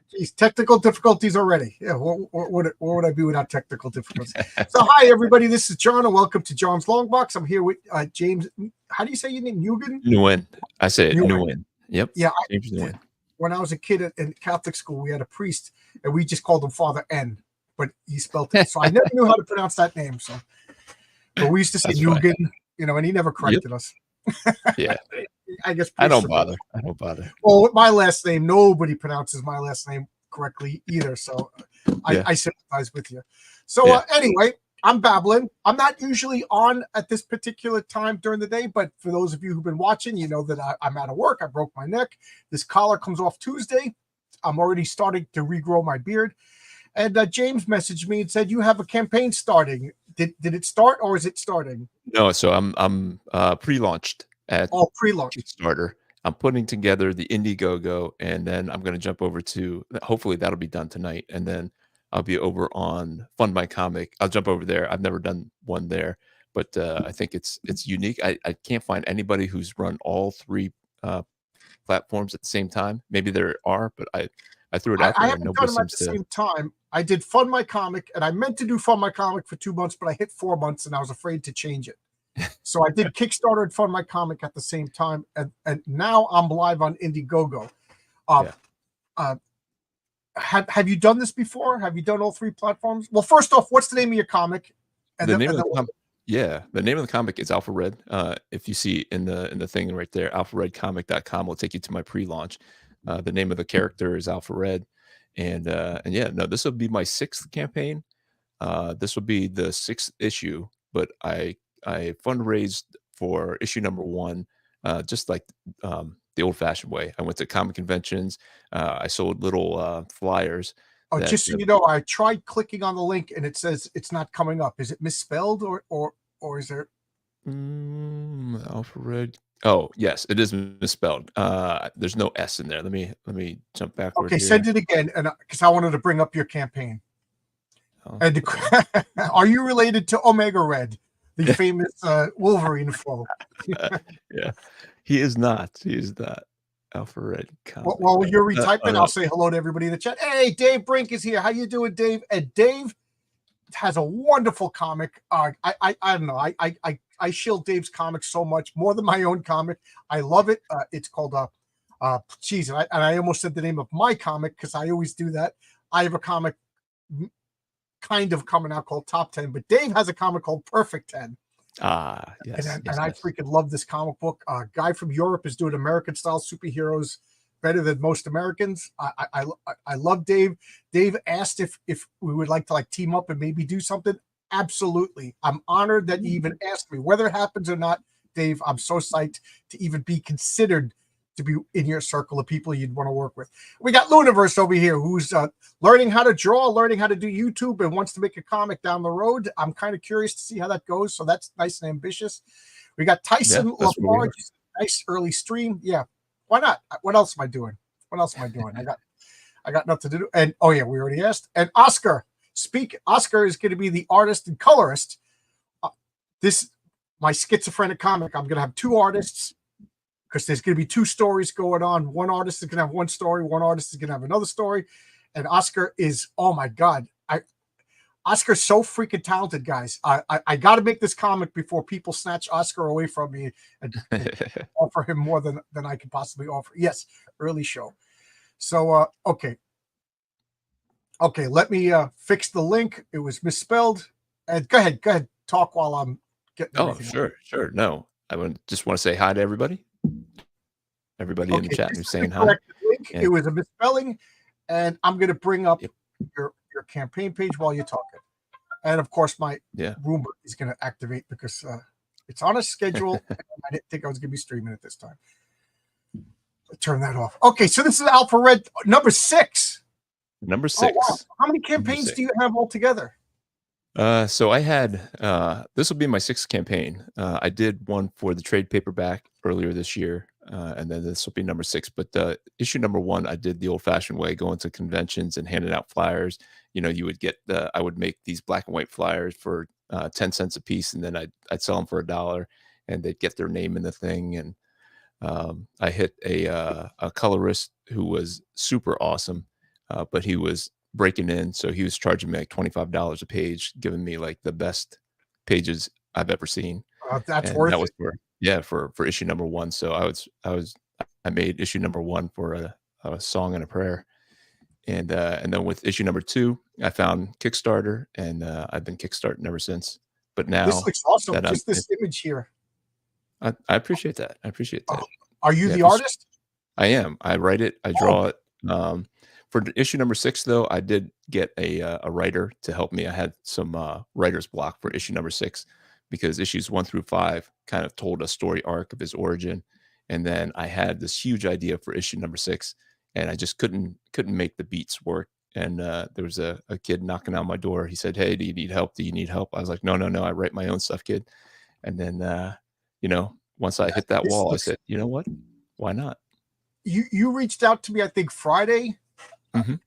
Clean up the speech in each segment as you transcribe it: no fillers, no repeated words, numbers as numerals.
Geez, technical difficulties already. Yeah, what would I be without technical difficulties? So, hi everybody. This is John, and welcome to John's Long Box. I'm here with James. How do you say your name? Nguyen? Nguyen. I say it. Nguyen. Nguyen. Yep. Yeah. James Nguyen. When I was a kid in Catholic school, we had a priest, and we just called him Father N, but he spelled it. So I never knew how to pronounce that name. So, but we used to say Nguyen, and he never corrected us. Yeah. I guess I don't bother. Well, with my last name, nobody pronounces my last name correctly either. So I sympathize with you. So anyway, I'm babbling. I'm not usually on at this particular time during the day, but for those of you who've been watching, you know that I'm out of work. I broke my neck. This collar comes off Tuesday. I'm already starting to regrow my beard. And James messaged me and said, you have a campaign starting. Did it start or is it starting? No, so I'm pre-launched at pre-launch Kickstarter. I'm putting together the Indiegogo, and then I'm going to jump over to, hopefully that'll be done tonight, and then I'll be over on Fund My Comic. I'll jump over there. I've never done one there, but I think it's unique. I can't find anybody who's run all three platforms at the same time. Maybe there are, but I threw it out there. I haven't done them at the same time. I did Fund My Comic, and I meant to do Fund My Comic for 2 months, but I hit 4 months, and I was afraid to change it. So I did Kickstarter and Fund My Comic at the same time, and now I'm live on Indiegogo. Have you done this before? Have you done all three platforms? Well, first off, what's the name of your comic? The name of the comic is AlphaRed. If you see in the thing right there, AlphaRedComic.com will take you to my pre-launch. The name of the character is AlphaRed, and this will be my 6th campaign. This will be the 6th issue, but I fundraised for issue number 1, just like the old-fashioned way. I went to comic conventions. I sold little flyers. Just so you know, I tried clicking on the link and it says it's not coming up. Is it misspelled or is there? AlphaRed. Oh yes, it is misspelled. There's no S in there. Let me jump backward. Okay, send it again, and because I wanted to bring up your campaign. Oh. And are you related to Omega Red, the famous Wolverine foe? Yeah, he is not. He is not. AlphaRedComic. While you're retyping, I'll say hello to everybody in the chat. Hey, Dave Brink is here. How you doing, Dave? And Dave has a wonderful comic. I don't know. I shield Dave's comic so much more than my own comic. I love it. It's called and I almost said the name of my comic because I always do that. I have a comic kind of coming out called Top 10, but Dave has a comic called Perfect 10. Yes. And I freaking love this comic book. A guy from Europe is doing American style superheroes better than most Americans. I love Dave. Dave asked if we would like to team up and maybe do something. Absolutely. I'm honored that you even asked me. Whether it happens or not, Dave, I'm so psyched to even be considered to be in your circle of people you'd want to work with. We got Luniverse over here who's learning how to draw, learning how to do YouTube, and wants to make a comic down the road. I'm kind of curious to see how that goes. So that's nice and ambitious. We got Tyson Lafarge. Nice early stream. Yeah. Why not? What else am I doing? I got nothing to do. And we already asked. And Oscar. Oscar is going to be the artist and colorist. My schizophrenic comic, I'm going to have 2 artists because there's going to be 2 stories going on. One artist is going to have one story. One artist is going to have another story. And Oscar is, oh my God. Oscar's so freaking talented, guys. I got to make this comic before people snatch Oscar away from me and offer him more than I could possibly offer. Yes, early show. So, okay. Okay, let me fix the link. It was misspelled. And go ahead. Talk while I'm getting. Oh, sure. No, I just want to say hi to everybody. Everybody in the chat who's saying hi. It was a misspelling, and I'm going to bring up your campaign page while you're talking. And of course, my Roomba is going to activate because it's on a schedule. I didn't think I was going to be streaming at this time. Turn that off. Okay, so this is AlphaRed number 6. Number 6. Oh, wow. How many campaigns do you have altogether? So I had this will be my 6th campaign. I did one for the trade paperback earlier this year, and then this will be number 6. But issue number 1, I did the old-fashioned way, going to conventions and handing out flyers. You would get I would make these black and white flyers for 10 cents a piece, and then I'd sell them for $1, and they'd get their name in the thing. And I hit a colorist who was super awesome. but he was breaking in, so he was charging me like $25 a page, giving me like the best pages I've ever seen, That's and that worth was it. for issue number one. So I made issue number one for a song and a prayer, and then with issue number two, I found Kickstarter, and I've been kickstarting ever since. But This now looks awesome. that Just this image here. I appreciate that. I appreciate Uh, that. are you Yeah, the if you artist? I am. I write it, I Oh, draw it. For issue number 6, though, I did get a writer to help me. I had some, writer's block for issue number 6 because issues 1 through 5 kind of told a story arc of his origin, and then I had this huge idea for issue number 6, and I just couldn't make the beats work, and, there was a kid knocking on my door. He said, "Hey, do you need help? Do you need help?" I was like, "No, no, no. I write my own stuff, kid." And then, once I hit that this wall, I looks. said, "You know what? Why not?" You reached out to me, I think Friday. Mhm.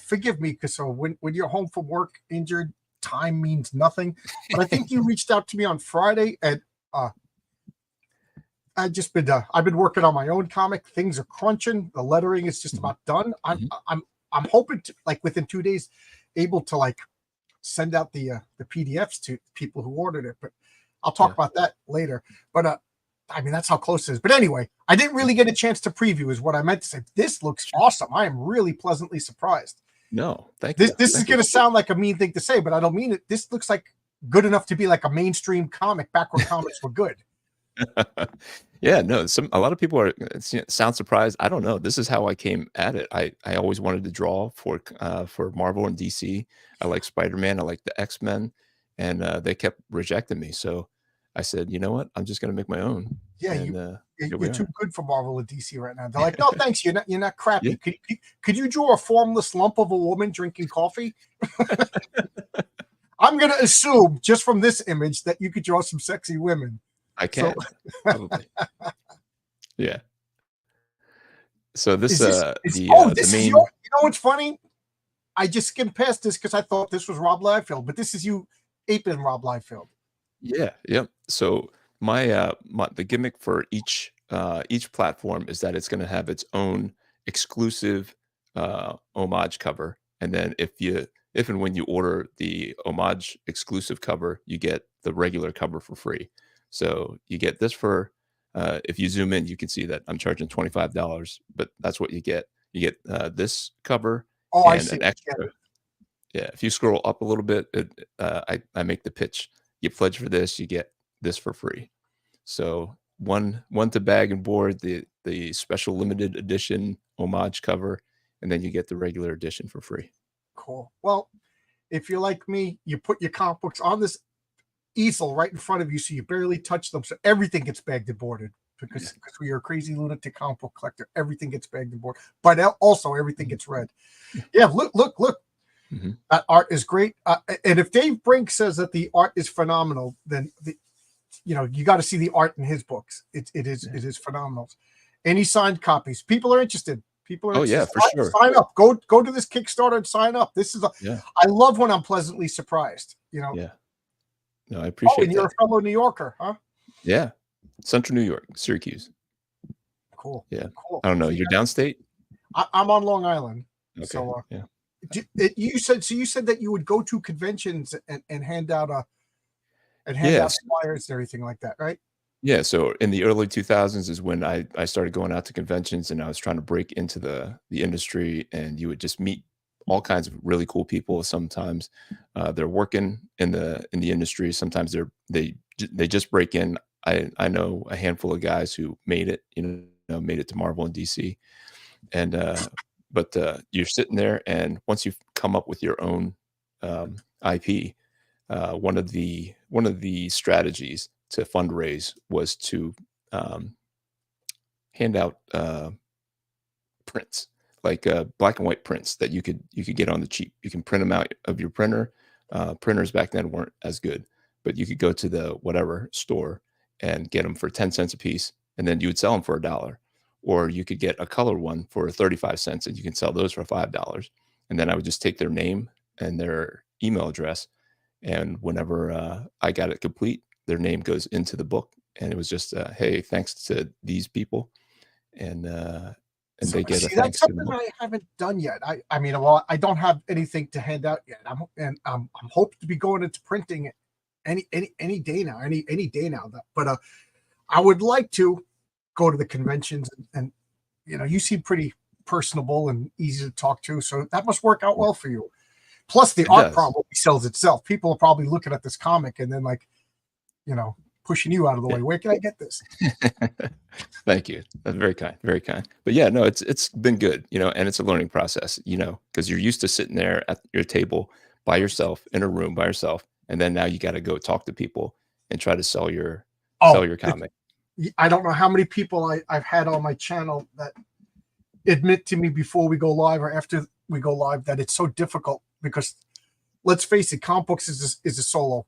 Forgive me, because so when you're home from work injured, time means nothing. But I think you reached out to me on Friday, and I've been working on my own comic. Things are crunching. The lettering is just Mhm. about done. Mhm. I'm hoping to, like, within 2 days, able to like send out the PDFs to people who ordered it. But I'll talk Yeah. about that later. But I mean, that's how close it is. But anyway, I didn't really get a chance to preview, is what I meant to say. This looks Sure. awesome. I am really pleasantly surprised. No, thank This you. this is Thank going you. to sound like a mean thing to say, but I don't mean it. This looks like good enough to be like a mainstream comic back when comics were good. Yeah, no, a lot of people sound surprised. I don't know. This is how I came at it. I always wanted to draw for Marvel and DC. I like Spider-Man, I like the X-Men, and they kept rejecting me. So I said, "You know what? I'm just gonna make my own." Yeah, And here we you're too are. good for Marvel and DC right now. They're like, no, thanks. You're not crappy. Yeah. Could you draw a formless lump of a woman drinking coffee? I'm gonna assume just from this image that you could draw some sexy women. I So can. Probably. Yeah. So this is this is the this is main. your, what's funny? I just skimmed past this because I thought this was Rob Liefeld, but this is you aping Rob Liefeld. Yeah, yep. So the gimmick for each platform is that it's gonna have its own exclusive homage cover. And then if and when you order the homage exclusive cover, you get the regular cover for free. So you get this for if you zoom in, you can see that I'm charging $25, but that's what you get. You get this cover Oh, I and see. an Yeah, extra. Yeah, if you scroll up a little bit, I make the pitch. You pledge for this, you get this for free. So one to bag and board, the special limited edition homage cover, and then you get the regular edition for free. cool. Well, if you're like me, you put your comic books on this easel right in front of you, so you barely touch them, so everything gets bagged and boarded. Yeah. Because we are a crazy lunatic comic book collector, everything gets bagged and boarded, but also everything gets read. Yeah, look. Mhm. That art is great. And if Dave Brink says that the art is phenomenal, then you got to see the art in his books. Yeah. It is phenomenal. Any signed copies? People are interested. People are Oh yeah, interested. for sure. Sign up. Go to this Kickstarter and sign up. Yeah, I love when I'm pleasantly surprised. yeah. No, I Oh, appreciate and you're that. a fellow New Yorker, huh? Yeah. Central New York, Syracuse. Cool, Yeah. cool. I don't know. See, You're downstate? I'm on Long Island, Okay. so Yeah. you said that you would go to conventions and hand out Yes. flyers and everything like that, right? Yeah, so in the early 2000s is when I started going out to conventions, and I was trying to break into the industry, and you would just meet all kinds of really cool people. Sometimes they're working in the industry. Sometimes they just break in. I know a handful of guys who made it, made it to Marvel and DC, and but you're sitting there, and once you've come up with your own IP, one of the strategies to fundraise was to um, hand out prints, like black and white prints that you could get on the cheap. You can print them out of your printer. Printers back then weren't as good, but you could go to the whatever store and get them for 10 cents a piece, and then you would sell them for $1. Or you could get a color one for 35 cents, and you can sell those for $5. And then I would just take their name and their email address, and whenever I got it complete, their name goes into the book, and it was just, hey, thanks to these people, and and So they get a see, that's thanks in the something book. I haven't done yet. I mean, well, I don't have anything to hand out yet. I'm hoping to be going into printing any day now, any day now. But I would like to go to the conventions, and you seem pretty personable and easy to talk to, so that must work out Yeah, well for you. Plus, the it art does. probably sells itself. People are probably looking at this comic and then like, you know, pushing you out of the Yeah. way. Where can I get this? Thank you. That's very kind, very kind. But yeah, no, it's been good, and it's a learning process, because you're used to sitting there at your table by yourself in a room by yourself, and then now you got to go talk to people and try to sell Oh, your comic. I don't know how many people I've had on my channel that admit to me before we go live or after we go live that it's so difficult because let's face it, comic books is a solo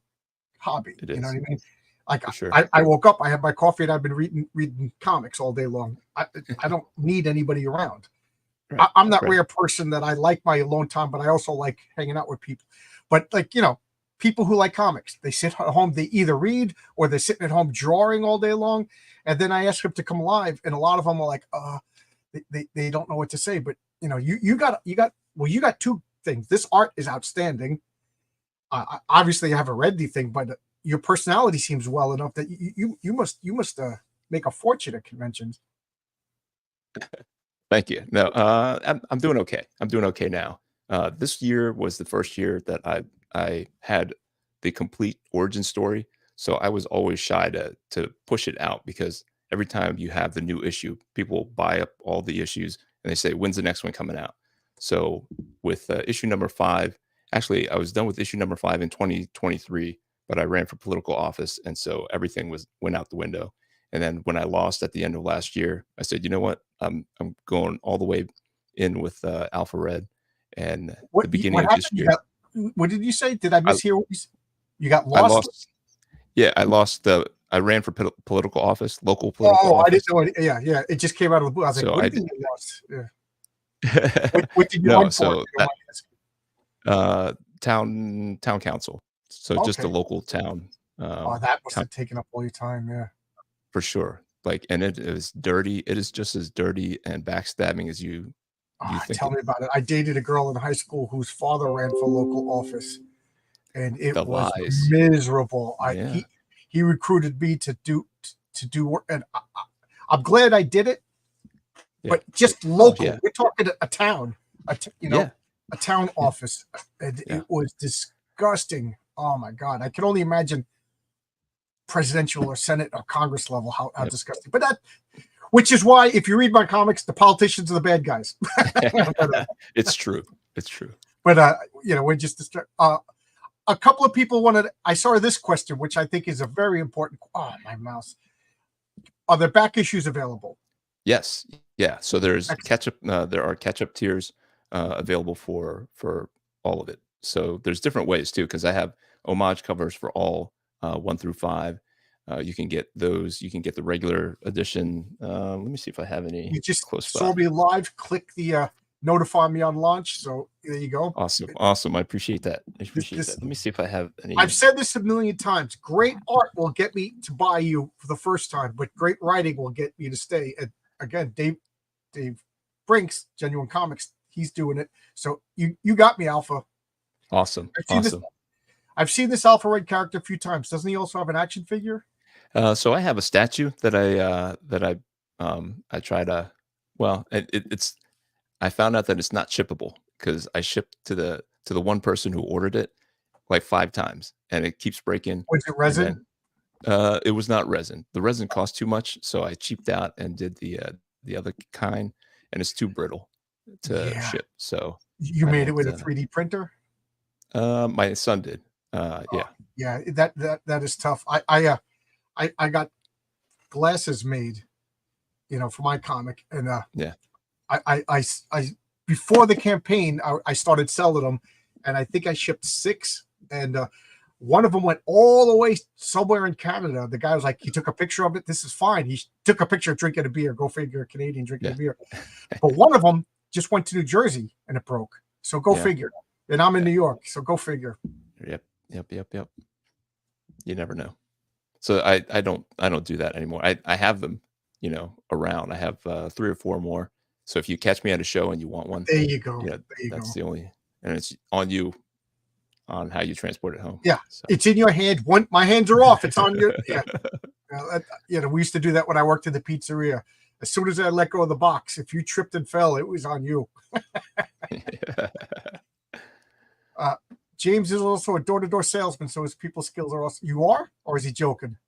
hobby. It You know is what I mean? Like for sure. I woke up, I had my coffee, and I've been reading comics all day long. I don't need anybody around. Right, I'm that right. rare person that I like my alone time, but I also like hanging out with people. But like people who like comics, they sit at home, they either read or they're sitting at home drawing all day long. And then I ask them to come live, and a lot of them are like, they don't know what to say. But you got two things. This art is outstanding. Obviously, I haven't read anything, but your personality seems well enough that you must make a fortune at conventions. Thank you. No, I'm doing okay. I'm doing okay now. This year was the first year that I had the complete origin story, so I was always shy to push it out because every time you have the new issue, people buy up all the issues and they say, "When's the next one coming out?" So with issue number 5, actually, I was done with issue number 5 in 2023, but I ran for political office, and so everything went out the window. And then when I lost at the end of last year, I said, "You know what? I'm going all the way in with Alpha Red." And the beginning What of this happened? year, What did you say? Did I I mishear what you said? You got I lost? lost. Yeah, I lost the. I ran for political office, local political Oh, I didn't office. know it. Yeah, yeah. It just came out of the blue. I was like, So what I do you did. mean you lost? Yeah. What did you No, run for? If so you don't that mind asking? town council. So just the Okay. local town, Oh, that must town have taken up all your time. Yeah. for sure. Like, and it is dirty. It is just as dirty and backstabbing as you think Tell it. me about it. I dated a girl in high school whose father ran for local office, and it The was lies. miserable. I Yeah, he recruited me to do work, and I'm glad I did it. yeah. But just Oh local, yeah, we're talking a town, yeah, a town yeah, office, and yeah. it was disgusting. Oh my god, I can only imagine presidential or senate or congress level how Yep. disgusting. But which is why if you read my comics, the politicians are the bad guys. It's true. It's true. but we're just a couple of people wanted. I saw this question, which I think is a very important. Oh, my mouse. Are there back issues available? Yes. Yeah. So there's Excellent. there are catch-up tiers available for all of it. So there's different ways too, because I have homage covers for all 1 through 5. You can get those. You can get the regular edition. Let me see if I have any You just close by. saw me live. Click the notify me on launch. So there you go. Awesome. Awesome. I appreciate that. I appreciate This that. Let me see if I have I've any. said this a million times. Great art will get me to buy you for the first time, but great writing will get me to stay. And again, Dave Brinks, Genuine Comics, he's doing it. So you got me, Alpha. Awesome. I've seen this. Awesome. I've seen this Alpha Red character a few times. Doesn't he also have an action figure? So I have a statue that I try to. Well, it's I found out that it's not shippable because I shipped to the one person who ordered it like 5 times, and it keeps breaking, Was it and then, resin? it was not resin. The resin cost too much, so I cheaped out and did the other kind, and it's too brittle to Yeah. ship, so You I made it don't, with a 3D printer? my son did. Oh, Yeah, yeah, that is tough. I got glasses made, for my comic, and yeah, I before the campaign, I started selling them, and I think I shipped 6, and one of them went all the way somewhere in Canada. The guy was like, he took a picture of it. This is fine. He took a picture of drinking a beer. Go figure, a Canadian drinking a yeah, beer. But one of them just went to New Jersey and it broke. So go yeah, figure. And I'm in yeah. New York, so go figure. Yep, yep, yep, yep. You never know. So I don't do that anymore. I have them, around. I have 3 or 4 more. So if you catch me at a show and you want one, There you go. yeah, There you that's go. the only, and it's on you on how you transport it home. Yeah, So. it's in your hand. My hands are off. It's on your. Yeah, we used to do that when I worked in the pizzeria. As soon as I let go of the box, if you tripped and fell, it was on you. James is also a door-to-door salesman, so his people skills are also. You are, or is he joking?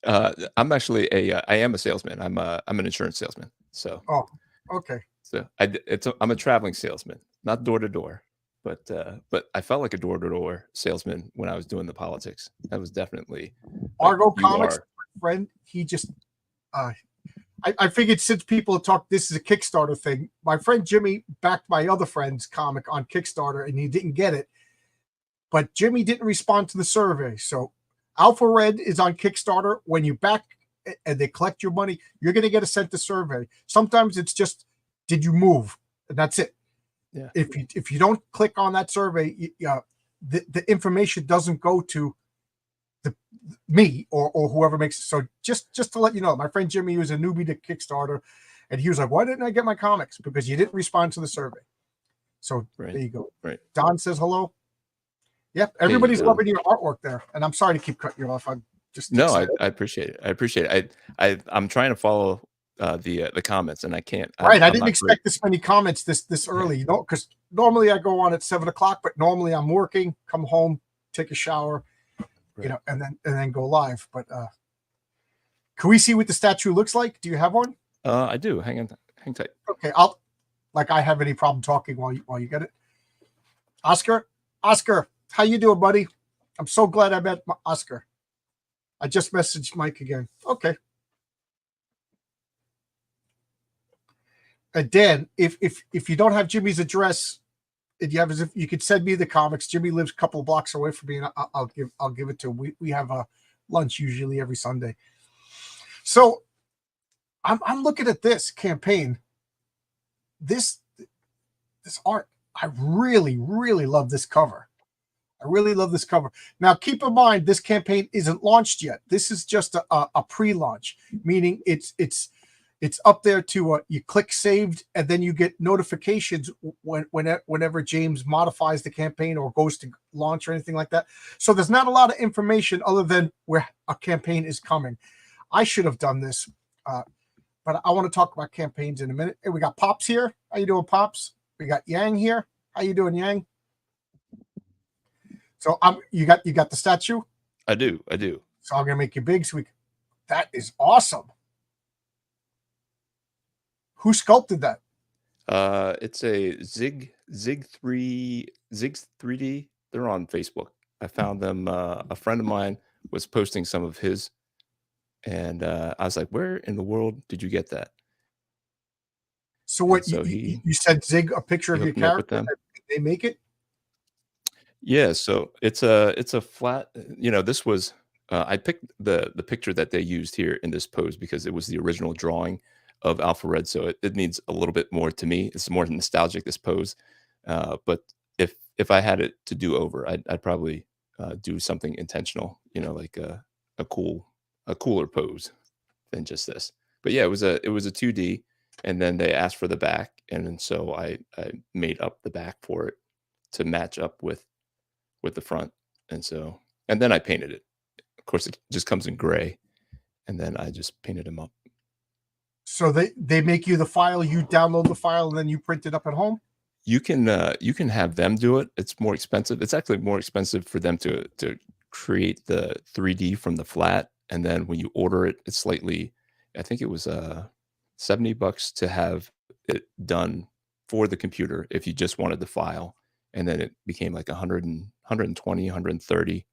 I'm actually I am a salesman. I'm an insurance salesman. So. Oh, okay. So I'm a traveling salesman, not door to door, but I felt like a door to door salesman when I was doing the politics. That was definitely like, Argo you Comics, are. friend. He just. I figured since people talk, this is a Kickstarter thing. My friend Jimmy backed my other friend's comic on Kickstarter, and he didn't get it. But Jimmy didn't respond to the survey. So Alpha Red is on Kickstarter. When you back and they collect your money, you're going to get a sent a survey. Sometimes it's just, did you move? And that's it. Yeah. If you don't click on that survey, the information doesn't go to me or whoever makes it. So just to let you know, my friend Jimmy was a newbie to Kickstarter, and he was like, "Why didn't I get my comics? Because you didn't respond to the survey." So Right. there you go. Right. Don says hello. Yep, everybody's loving your artwork there, and I'm sorry to keep cutting you off. I'm just no, I appreciate it. I appreciate it. I'm trying to follow the comments, and I can't. Right, I I'm didn't not expect great. this many comments this early. You know, because normally I go on at 7:00, but normally I'm working, come home, take a shower, Right. and then go live. But can we see what the statue looks like? Do you have one? I do. Hang tight. Okay, I have any problem talking while you get it. Oscar, how you doing, buddy? I'm so glad I met Oscar. I just messaged Mike again. Okay. And Dan, if you don't have Jimmy's address, if you could send me the comics. Jimmy lives a couple of blocks away from me, and I'll give it to him. We have a lunch usually every Sunday. So I'm looking at this campaign. This art. I really, really love this cover. I really love this cover. Now, keep in mind, this campaign isn't launched yet. This is just a pre-launch, meaning it's up there to you click saved, and then you get notifications whenever James modifies the campaign or goes to launch or anything like that. So there's not a lot of information other than where a campaign is coming. I should have done this, but I want to talk about campaigns in a minute. Hey, we got Pops here. How you doing, Pops? We got Yang here. How you doing, Yang? So you got the statue? I do. So I'm gonna make you big. That is awesome. Who sculpted that? It's a Zig 3D. They're on Facebook. I found them. A friend of mine was posting some of his, and I was like, "Where in the world did you get that?" So what? So you sent Zig a picture of your character, and they make it? Yeah, so it's a flat. This was I picked the picture that they used here in this pose because it was the original drawing of Alpha Red. So it needs a little bit more to me. It's more nostalgic, this pose. But if I had it to do over, I'd probably do something intentional. Like a cooler pose than just this. But yeah, it was a 2D, and then they asked for the back, and then so I made up the back for it to match up with the front, and then I painted it. Of course, it just comes in gray, and then I just painted him up. So they make you the file, you download the file, and then you print it up at home? You can have them do it. It's more expensive. It's actually more expensive for them to create the 3D from the flat, and then when you order it, it's slightly. I think it was $70 to have it done for the computer if you just wanted the file, and then it became like 120, 130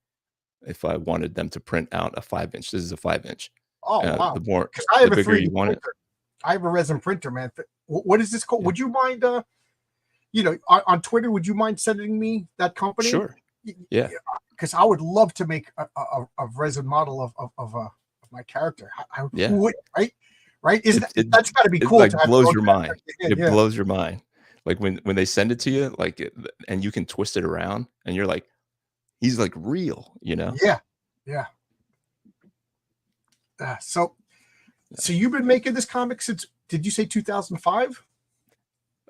if I wanted them to print out a 5-inch. This is a 5-inch. Oh wow! The bigger you want it. I have a resin printer, man. What is this called? Yeah. Would you mind? On Twitter, would you mind sending me that company? Sure. Yeah. Because I would love to make a resin model of my character. Yeah. Who would, right? That's got to be cool. It like blows your mind. It Yeah. blows your mind. Like when they send it to you, and you can twist it around, and you're like, he's like real, Yeah. So you've been making this comic since, did you say 2005?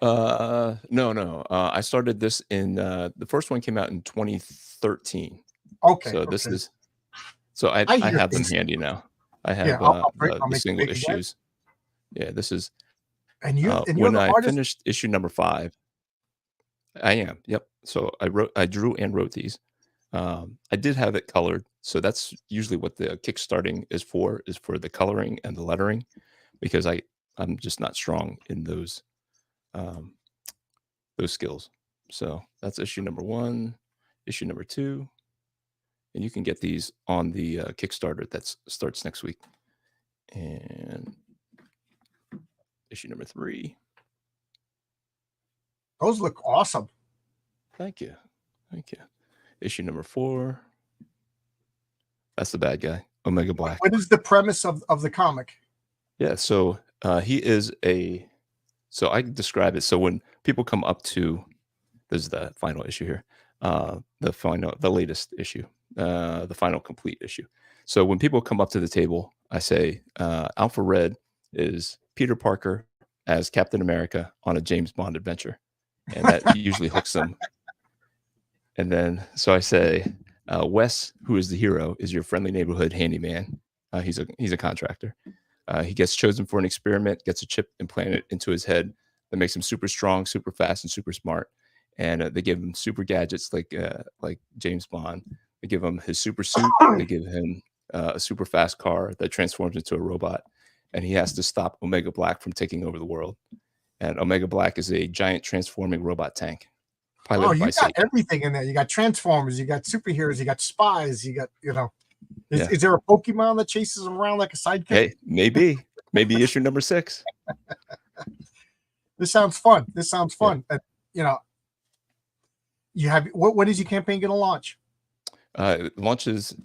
No, no. I started this in the first one came out in 2013. Okay, So this okay. is so I I hear have them things. handy now. I Yeah, have I'll the make it single big again. issues. Yeah, this is And you're when the I artist. finished issue number 5. I am. Yep. So I drew and wrote these. I did have it colored. So that's usually what the kickstarting is for the coloring and the lettering because I'm just not strong in um those skills. So that's issue number 1, issue number 2, and you can get these on the Kickstarter that starts next week. And issue number 3. Those look awesome. Thank you. Thank you. Issue number 4. That's the bad guy, Omega Black. What is the premise of the comic? Yeah, so he is a so I describe it. So when people come up to this is the final issue here, the latest issue, the final complete issue. So when people come up to the table, I say Alpha Red is Peter Parker as Captain America on a James Bond adventure, and that usually hooks them. And then so I say Wes, who is the hero, is your friendly neighborhood handyman. He's a contractor. He gets chosen for an experiment, gets a chip implanted into his head that makes him super strong, super fast, and super smart. And they give him super gadgets like James Bond. They give him his super suit. They give him a super fast car that transforms into a robot, and he has to stop Omega Black from taking over the world. And Omega Black is a giant transforming robot tank Oh, piloted you by got Satan. everything in there. You got Transformers, you got superheroes, you got spies, you got, Yeah. is there a Pokemon that chases him around like a sidekick? Hey, maybe issue number 6. This sounds fun. This sounds Yeah. fun. You know, you have when is your campaign going to launch? It launches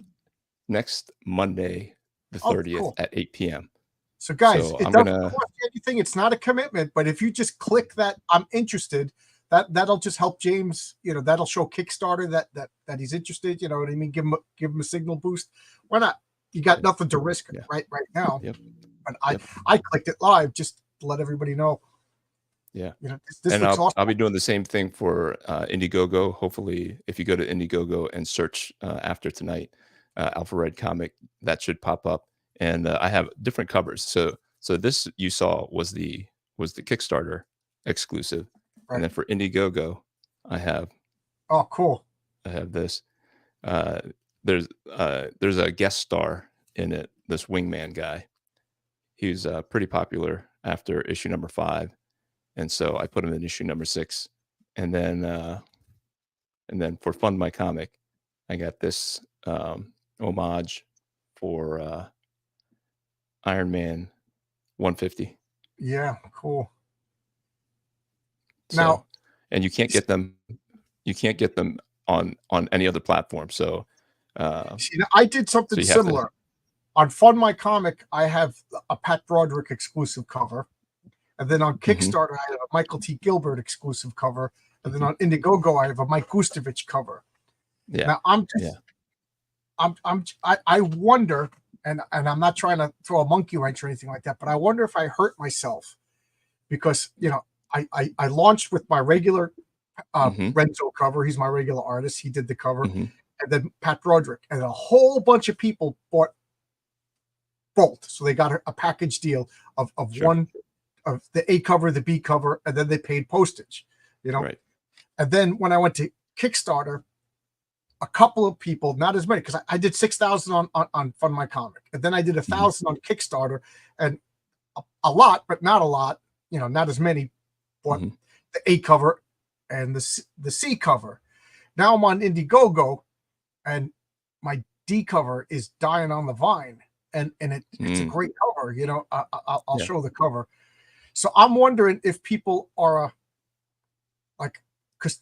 next Monday, the Oh, 30th cool. at 8 p.m. So, guys, So it I'm doesn't gonna cost you anything. It's not a commitment, but if you just click that I'm interested, that'll just help James. That'll show Kickstarter that he's interested. You know what I mean? Give him a signal boost. Why not? You got nothing to risk yeah. right now. Yep. But Yep. I clicked it live just to let everybody know. Yeah. This And looks awesome. I'll be doing the same thing for Indiegogo. Hopefully, if you go to Indiegogo and search after tonight, Alpha Red Comic, that should pop up. And I have different covers. So this you saw was the Kickstarter exclusive, and Right. then for Indiegogo, I have Oh, cool. this. Uh, there's a guest star in it. This wingman guy. He's pretty popular after issue number 5, and so I put him in issue number 6, and then for Fund My Comic, I got this homage for Iron Man 150. Yeah, cool. So, Now, and you can't get them. You can't get them on any other platform. So, see, I did something so you have to. similar. On Fund My Comic, I have a Pat Broderick exclusive cover. And then on Mhm, Kickstarter, I have a Michael T. Gilbert exclusive cover. And then mhm. on Indiegogo, I have a Mike Gustovich cover. Yeah, Now I'm yeah, just I wonder, and I'm not trying to throw a monkey wrench or anything like that, but I wonder if I hurt myself because I launched with my regular hmm Renzo cover. He's my regular artist. He did the cover, hmm and then Pat Broderick, and a whole bunch of people bought both, so they got a package deal of sure, one of the A cover, the B cover, and then they paid postage. You know, right. and then when I went to Kickstarter, a couple of people, not as many, because I did 6,000 on Fund My Comic, and then I did hmm 1,000 on Kickstarter, and a lot, but not a lot. Not as many bought hmm the A cover and the C cover. Now I'm on Indiegogo, and my D cover is Dying on the Vine, and it's a mm, great cover. I'll yeah. show the cover. So I'm wondering if people are like, because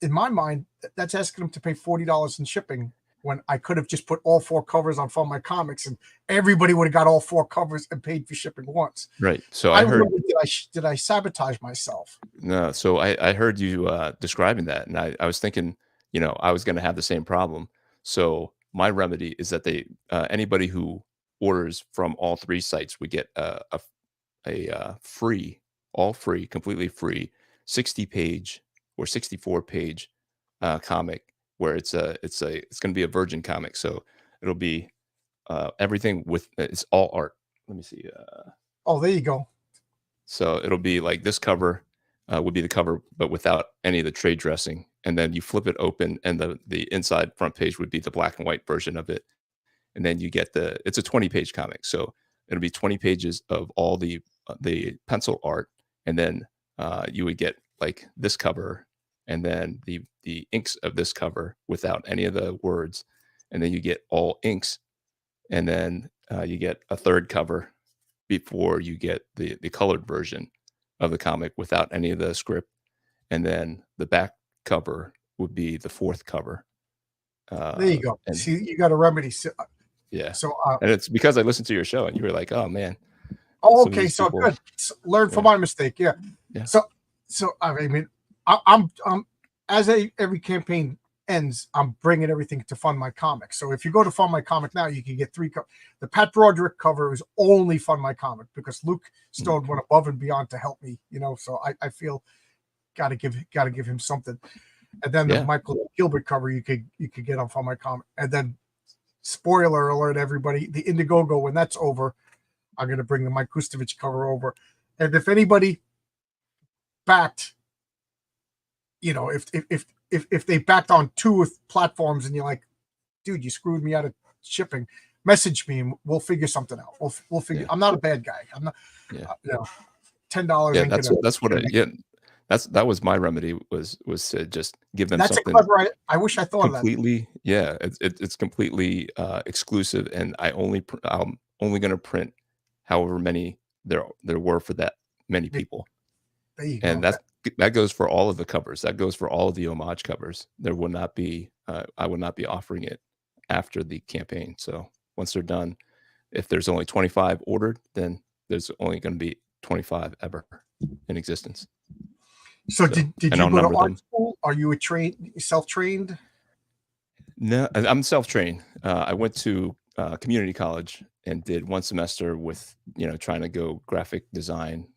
in my mind, that's asking them to pay $40 in shipping when I could have just put all 4 covers on Fund My Comics and everybody would have got all 4 covers and paid for shipping once. Right. So I I heard wonder, did I sabotage myself? no. So I heard you describing that, and I was thinking, I was going to have the same problem. So my remedy is that they anybody who orders from all 3 sites would get a free all free, completely free, 60-page or 64-page comic where it's going to be a virgin comic. So it'll be everything with it's all art. Let me see. Oh, there you go. So it'll be like this cover would be the cover, but without any of the trade dressing. And then you flip it open, and the inside front page would be the black and white version of it. And then you get it's a 20-page comic, so it'll be 20 pages of all the pencil art, and then you would get like this cover, and then the inks of this cover without any of the words, and then you get all inks, and then you get a third cover before you get the colored version of the comic without any of the script, and then the back cover would be the fourth cover. There you go. And See, you got a remedy. yeah, So, and it's because I listened to your show and you were like, "Oh man." oh, Some of okay. these So people, good. Learn from yeah, my mistake. Yeah. yeah, So I mean, I'm as every campaign ends, I'm bringing everything to Fund My Comic. So if you go to Fund My Comic now, you can get the Pat Broderick cover is only Fund My Comic because Luke Stone went above and beyond to help me. So I feel gotta give him something. And then the yeah, Michael Gilbert cover you could get on Fund My Comic. And then spoiler alert, everybody, the Indiegogo, when that's over, I'm gonna bring the Mike Kustovich cover over. And if anybody backed, if they backed on two platforms and you're like, dude, you screwed me out of shipping, message me and we'll figure something out. We'll figure. yeah, I'm not a bad guy. I'm not. yeah, $10 yeah. ain't gonna. That's what yeah. That was my remedy was to just give them That's a something clever. I wish I thought of that. completely, yeah. It's completely exclusive, and I'm only going to print however many there were for that many people. There you And go. that goes for all of the covers. That goes for all of the homage covers. There will not be I would not be offering it after the campaign. So once they're done, if there's only 25 ordered, then there's only going to be 25 ever in existence. So So, did and you I'll go to number art them. school? Are you self-trained? No, I'm self-trained. I went to community college and did one semester with trying to go graphic design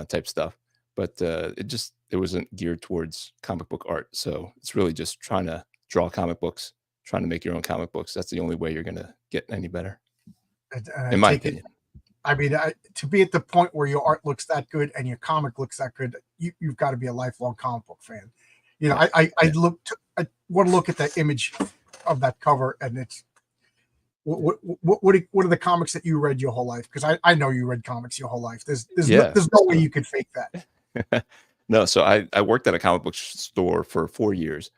type stuff, but it wasn't geared towards comic book art. So it's really just trying to draw comic books, trying to make your own comic books. That's the only way you're gonna get any better, And I in my take it. opinion. I mean, to be at the point where your art looks that good and your comic looks that good, you've got to be a lifelong comic book fan. Yeah, I yeah, want to look at that image of that cover, and it's what are the comics that you read your whole life? Because I know you read comics your whole life. There's yeah. there's no way you could fake that. No, so I worked at a comic book store for 4 years.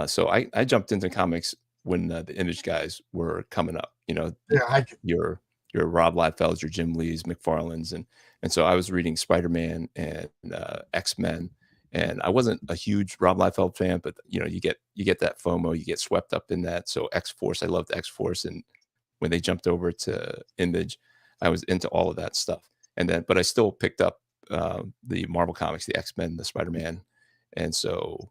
So I jumped into comics when the Image guys were coming up. Yeah, Your Rob Liefelds, your Jim Lees, McFarlanes, and so I was reading Spider-Man and X-Men, and I wasn't a huge Rob Liefeld fan, but you get that FOMO, you get swept up in that. So X-Force, I loved X-Force, and when they jumped over to Image, I was into all of that stuff. But I still picked up the Marvel comics, the X-Men, the Spider-Man, and so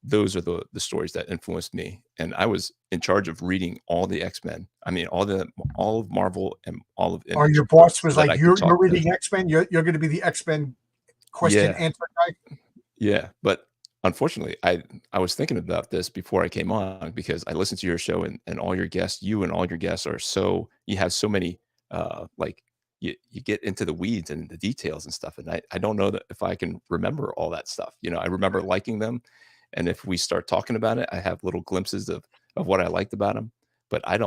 those are the stories that influenced me. And I was in charge of reading all the X-Men. I mean, all of Marvel and all of or Image, your boss so was that like, I could you're talk to. reading X-Men. You're going to be the X-Men question Yeah, answer guy. yeah. But unfortunately, I was thinking about this before I came on because I listened to your show, and all your guests, you and all your guests you have so many like you get into the weeds and the details and stuff. And I don't know that if I can remember all that stuff. I remember liking them. And if we start talking about it, I have little glimpses of what I liked about them. But I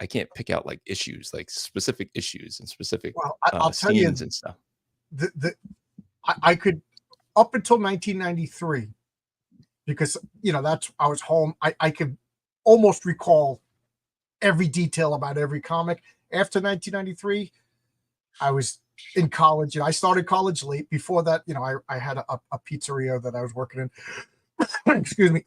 can't pick out like issues, like specific issues and specific Well, I'll tell you, scenes and stuff. I could up until 1993 because I was home. I could almost recall every detail about every comic. After 1993, I was in college, and I started college late. Before that, I had a pizzeria that I was working in. Excuse me.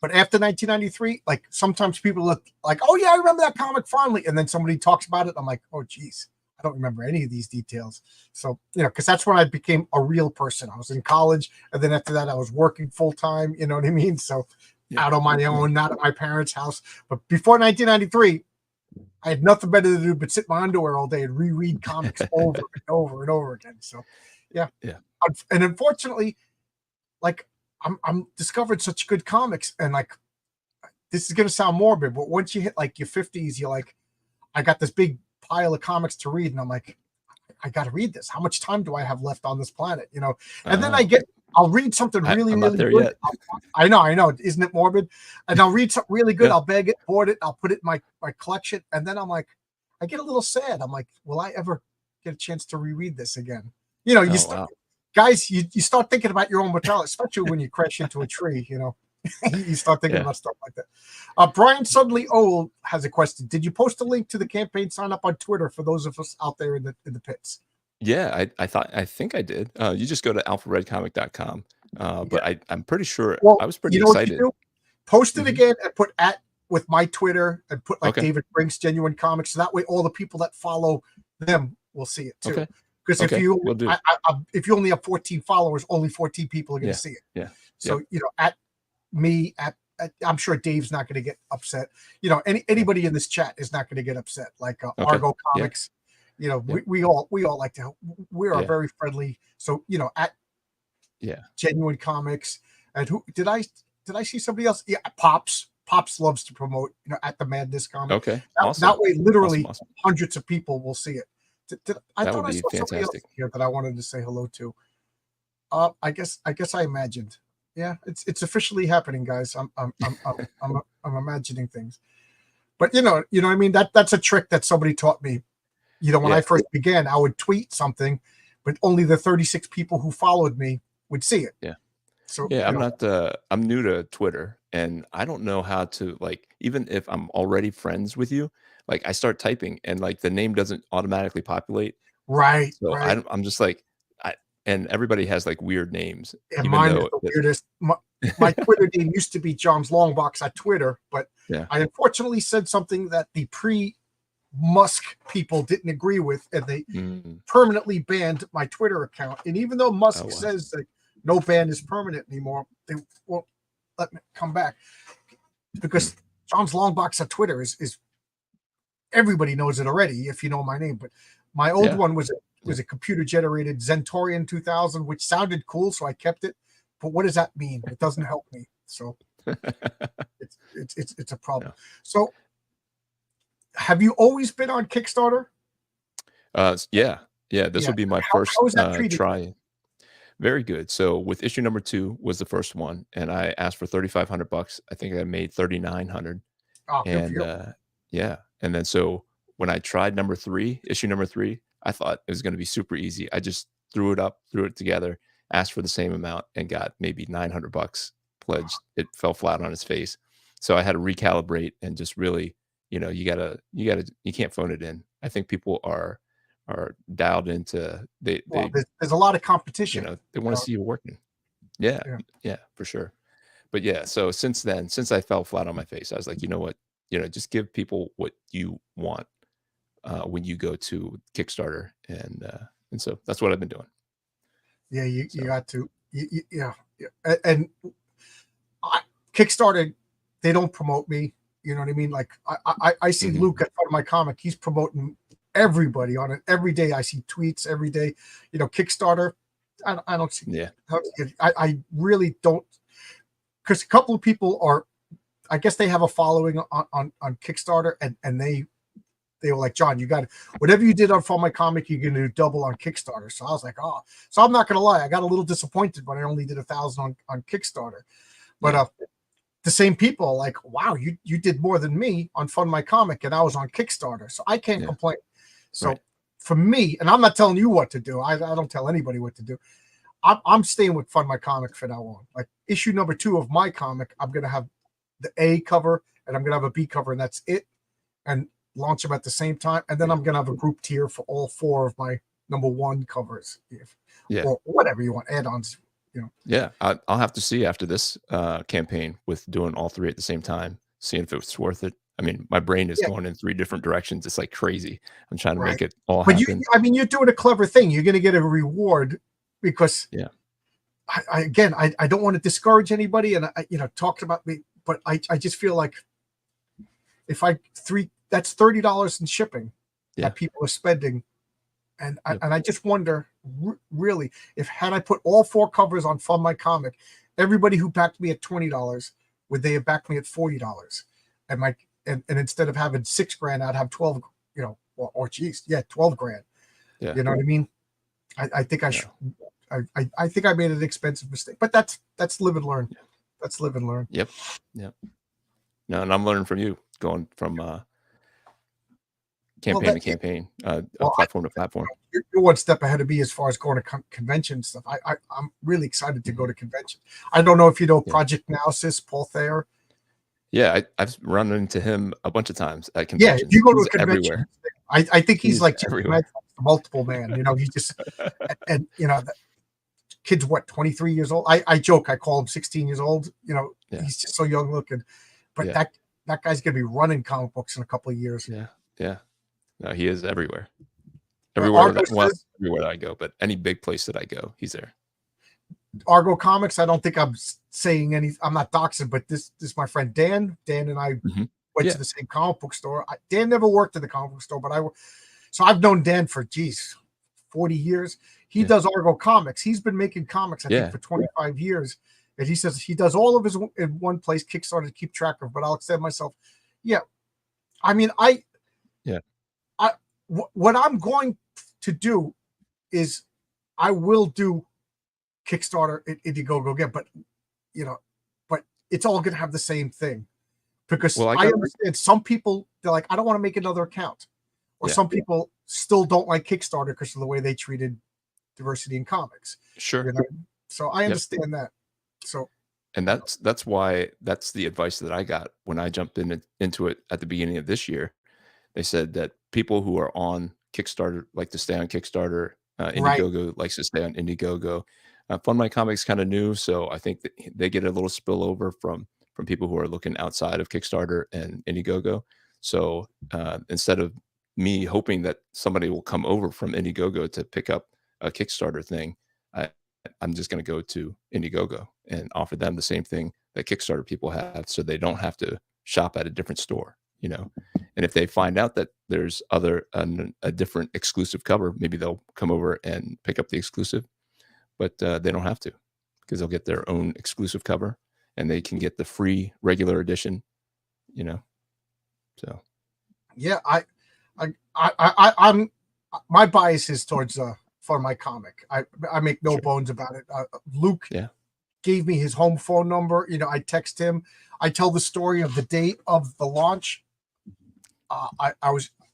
But after 1993, like sometimes people look like, oh yeah, I remember that comic fondly, and then somebody talks about it. I'm like, oh geez, I don't remember any of these details. So because that's when I became a real person. I was in college, and then after that, I was working full time. You know what I mean? So Yeah. out on my own, not at my parents' house. But before 1993, I had nothing better to do but sit in my underwear all day and reread comics over and over and over again. So, yeah. Yeah. and unfortunately, like I'm discovering such good comics, and like this is gonna sound morbid, but once you hit like your 50s, you're like, I got this big pile of comics to read, and I'm like, I got to read this. How much time do I have left on this planet? You know, and then I'll read something really, I'm not really there good. yet. I know, isn't it morbid? And I'll read something really good. Yeah. I'll beg it, board it, I'll put it in my collection, and then I'm like, I get a little sad. I'm like, will I ever get a chance to reread this again? You know, Wow. guys, you start thinking about your own mortality, especially when you crash into a tree. You know, you start thinking about stuff like that. Brian Suddenly Old has a question. Did you post a link to the campaign sign up on Twitter for those of us out there in the pits? Yeah, I think I did. You just go to alpharedcomic.com. But I'm pretty sure Well, I was pretty you know what you excited. do? Post it Mhm. again and put at with my Twitter and put like Okay. David Brinks Genuine Comics. So that way all the people that follow them will see it too. Okay. Because Okay. Will do. if you only have 14 followers, only 14 people are going to Yeah. see it. Yeah. So, Yep. you know, at me, I'm sure Dave's not going to get upset. You know, anybody in this chat is not going to get upset. Like Okay. Argo Yeah. Comics, you know, Yep. we all like to help. We are Yeah. very friendly. So, you know, at Yeah. Genuine Comics, and who did I see somebody else? Yeah, Pops. Pops loves to promote, you know, at the Madness Comic. Okay. That, Awesome. that way, literally Awesome. hundreds of people will see it. I That thought would I be saw somebody else fantastic. here that I wanted to say hello to. I guess I imagined. Yeah, it's officially happening, guys. I'm imagining things. But you know what I mean? That's a trick that somebody taught me. You know, when I Yeah. first began, I would tweet something, but only the 36 people who followed me would see it. Yeah. So, Yeah, you I'm know, not I'm new to Twitter and I don't know how to like even if I'm already friends with you, like I start typing and like the name doesn't automatically populate. right, So right. I'm just like I and everybody has like weird names And even mine is though the weirdest. My Twitter name used to be John's Longbox at Twitter, but yeah. I unfortunately said something that the pre-Musk people didn't agree with, and they Mm. permanently banned my Twitter account. And even though Musk Oh, wow. says that no ban is permanent anymore, they won't let me come back because John's Longbox at Twitter is everybody knows it already if you know my name. But my old Yeah. one was Yeah. a computer generated Zentorian 2000, which sounded cool, so I kept it. But what does that mean? It doesn't help me. So it's a problem. No. So have you always been on Kickstarter? Yeah. Yeah, this Yeah. will be my first How is that treated? try. Very good. So with issue number 2 was the first one and I asked for 3,500 bucks. I think I made 3,900 Oh, good for and you. yeah. And then so when I tried number 3, issue number 3, I thought it was going to be super easy. I just threw it together, asked for the same amount and got maybe 900 bucks pledged. It fell flat on its face. So I had to recalibrate and just really, you can't phone it in. I think people are dialed into Well, they there's a lot of competition. they want to see you working. Yeah, Yeah. yeah, for sure. But yeah, so since then, since I fell flat on my face, I was like, you know what? Just give people what you want when you go to Kickstarter, and so that's what I've been doing. Yeah, you So got to. Yeah. And Kickstarter, they don't promote me. You know what I mean? Like I see mhm. Luke at Part of My Comic. He's promoting everybody on it every day. I see tweets every day. You know, Kickstarter. I don't see. Yeah, I really don't, because a couple of people are. I guess they have a following on Kickstarter, and they were like, John, you got whatever you did on For My Comic, you're going to do double on Kickstarter. So I was like, oh, so I'm not going to lie, I got a little disappointed when I only did 1,000 on Kickstarter, but yeah, the same people are like, wow, you did more than me on Fund My Comic, and I was on Kickstarter, so I can't yeah, complain. So right. for me, and I'm not telling you what to do. I don't tell anybody what to do. I'm staying with Fund My Comic for now on. Like issue number 2 of my comic, I'm gonna have the A cover and I'm gonna have a B cover, and that's it. And launch them at the same time. And then Yeah, I'm gonna have a group tier for all 4 of my number 1 covers, yeah, or whatever you want, add-ons. yeah. I'll have to see after this campaign with doing all 3 at the same time, seeing if it's worth it. I mean, my brain is Yeah, going in 3 different directions. It's like crazy. I'm trying to right. make it all But happen. I mean, you're doing a clever thing. You're gonna get a reward because Yeah, I don't want to discourage anybody, and talked about me, but I just feel like if that's $30 in shipping yeah, that people are spending, Yep. and I just wonder, really, if had I put all 4 covers on Fund My Comic, everybody who backed me at $20, would they have backed me at $40? And my and instead of having 6 grand, I'd have 12. Or geez, yeah, 12 grand. Yeah. You know what I mean? I think I Yeah. should. I think I made an expensive mistake, but that's live and learn. That's live and learn. Yep. Yep. No, and I'm learning from you, going from Well, campaign to campaign, well, platform to platform. you're one step ahead of me as far as going to convention stuff. I'm really excited to go Mhm. to convention. I don't know if you know Yeah. Project Analysis, Paul Thayer. Yeah, I've run into him a bunch of times at Yeah, if conventions. you go to a He's convention, everywhere. I think he's He's like Jimmy everywhere. Maddox, the multiple man. He just and the kid's what, 23 years old. I joke, I call him 16 years old. Yeah. He's just so young looking, but Yeah. that guy's gonna be running comic books in a couple of years. Yeah. Yeah. No, he is everywhere. Argo Well, says everywhere that I go, but any big place that I go, he's there. Argo Comics. I don't think I'm saying any. I'm not doxing, but this is my friend Dan. Dan and I Mhm. went Yeah. to the same comic book store. Dan never worked at the comic book store, but so I've known Dan for 40 years. He Yeah. does Argo Comics. He's been making comics, I think, Yeah. for 25 years. And he says he does all of his in one place, Kickstarter, to keep track of. But I'll extend myself. Yeah, I mean, Yeah. what I'm going to do is I will do Kickstarter, Indiegogo again, but but it's all going to have the same thing, because Well, I I got understand some people, they're like, I don't want to make another account, or Yeah. some people still don't like Kickstarter because of the way they treated diversity in comics. Sure. So I understand that. So And that's why that's the advice that I got when I jumped into it at the beginning of this year. They said that people who are on Kickstarter like to stay on Kickstarter. right, Indiegogo likes to stay on Indiegogo. Fund My Comics kind of new, so I think that they get a little spillover from people who are looking outside of Kickstarter and Indiegogo. So instead of me hoping that somebody will come over from Indiegogo to pick up a Kickstarter thing, I, I'm just going to go to Indiegogo and offer them the same thing that Kickstarter people have, so they don't have to shop at a different store. And if they find out that there's a different exclusive cover, maybe they'll come over and pick up the exclusive, but they don't have to, because they'll get their own exclusive cover and they can get the free regular edition. So yeah, I'm my bias is towards for my comic. I make no sure. bones about it. Luke Yeah. gave me his home phone number. I text him. I tell the story of the date of the launch.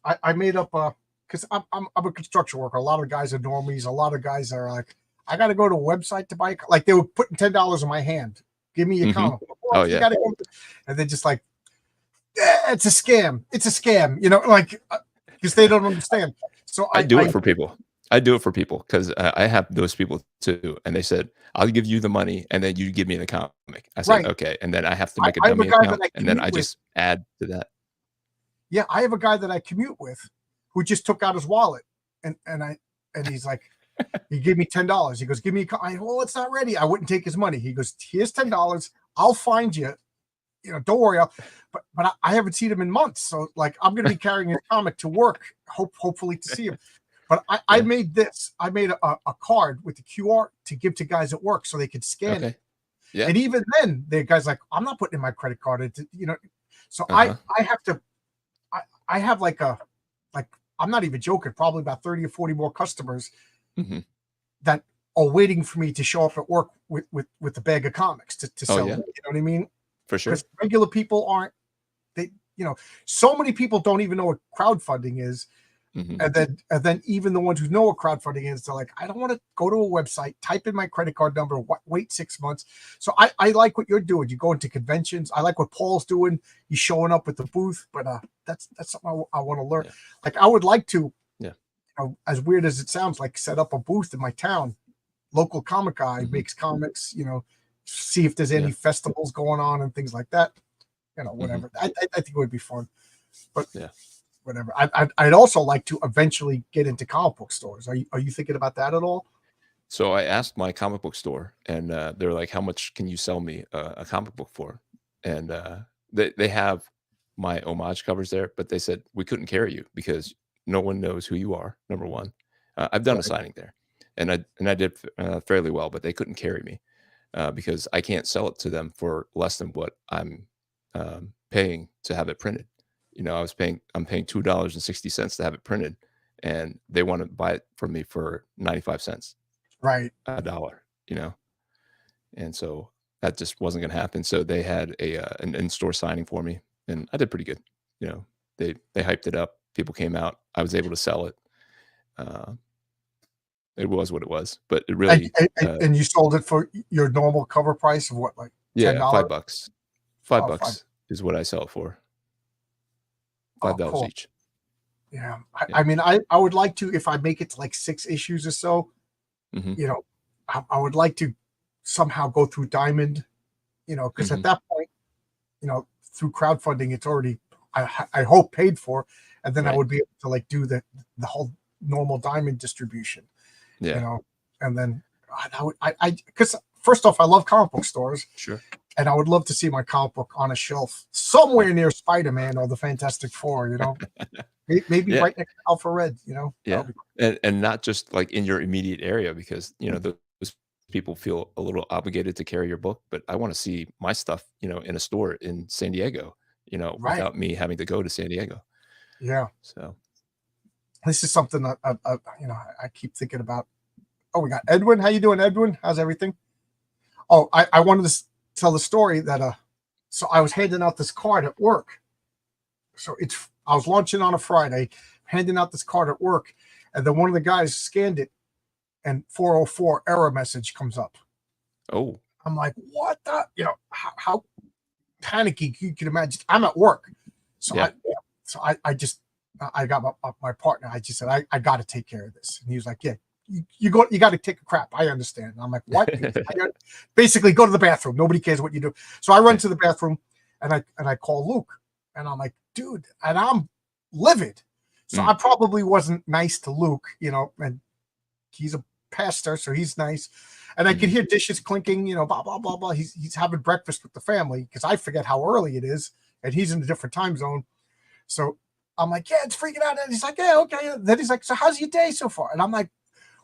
I made up because I'm a construction worker. A lot of guys are normies. A lot of guys are like, I got to go to a website to buy. Like, they were putting $10 in my hand. Give me your comic. Oh, You yeah. gotta go. And they're just like, it's a scam. It's a scam. Like, because they don't understand. So I do it for people. I do it for people because I have those people too. And they said, I'll give you the money and then you give me the comic. I said, Right. okay. And then I have to make a I have a dummy guy that account I and then I commute with. just add to that. Yeah, I have a guy that I commute with who just took out his wallet and he's like, he gave me $10. He goes, give me well, it's not ready. I wouldn't take his money. He goes, here's $10. I'll find you. Don't worry. But I haven't seen him in months. So like, I'm going to be carrying his comic to work, hopefully to see him. But I made this. I made a card with the QR to give to guys at work so they could scan it. Yeah. And even then, the guy's like, I'm not putting in my credit card. So I have to. I have like I'm not even joking. Probably about 30 or 40 more customers that are waiting for me to show up at work with the bag of comics to sell. Yeah. You know what I mean? For sure. Because regular people aren't. So many people don't even know what crowdfunding is. And then even the ones who know what crowdfunding is, they're like, I don't want to go to a website, type in my credit card number, wait 6 months. So I like what you're doing. You go into conventions. I like what Paul's doing. He's showing up at the booth. But that's something I want to learn. Yeah. Like, I would like to, Yeah. As weird as it sounds, like set up a booth in my town. Local comic guy makes comics. See if there's any festivals going on and things like that. Whatever. I think it would be fun. But yeah. Whatever. I'd also like to eventually get into comic book stores. Are you thinking about that at all? So I asked my comic book store, and they're like, "How much can you sell me a comic book for?" And they have my homage covers there, but they said we couldn't carry you because no one knows who you are. Number one, I've done a Right. signing there, and I did fairly well, but they couldn't carry me because I can't sell it to them for less than what I'm paying to have it printed. I'm paying $2.60 to have it printed, and they want to buy it from me for 95 cents, Right. a dollar. And so that just wasn't going to happen. So they had an in-store signing for me, and I did pretty good. You know, they hyped it up. People came out. I was able to sell it. Uh, it was what it was, but it And, really, and you sold it for your normal cover price of what, like yeah, $10? $5. Five Oh, five. bucks is what I sell it for. Oh, $5 cool. each. Yeah. Yeah. I mean, I would like to, if I make it to like 6 issues or so, Hmm. you know, I would like to somehow go through Diamond, because at Hmm. that point, through crowdfunding, it's already, I hope, paid for, and then I Right. would be able to like do the whole normal Diamond distribution, you Yeah. know, and then because first off, I love comic book stores, Sure. and I would love to see my comic book on a shelf somewhere near Spider-Man or the Fantastic Four, maybe Yeah. right next to Alpha Red, that would Yeah. be cool. And not just like in your immediate area because, those people feel a little obligated to carry your book, but I want to see my stuff, in a store in San Diego, Right. without me having to go to San Diego. Yeah. So, This is something that I keep thinking about. Oh, we got Edwin. How you doing, Edwin? How's everything? Oh, I wanted to tell the story that so I was handing out this card at work. So I was launching on a Friday, handing out this card at work, and then one of the guys scanned it, and 404 error message comes up. oh, I'm like, what the? How panicky you can imagine. I'm at work, so yeah. I just I got my partner. I just said I got to take care of this, and he was like, yeah. You got to take a crap. I understand. And I'm like, what? Basically, go to the bathroom. Nobody cares what you do. So I run Yeah. to the bathroom, and I call Luke, and I'm like, dude, and I'm livid. So I Mm, probably wasn't nice to Luke, and he's a pastor, so he's nice. And I could mhm. hear dishes clinking, blah blah blah blah. He's having breakfast with the family because I forget how early it is, and he's in a different time zone. So I'm like, yeah, it's freaking out. And he's like, yeah, okay. Then he's like, so how's your day so far? And I'm like,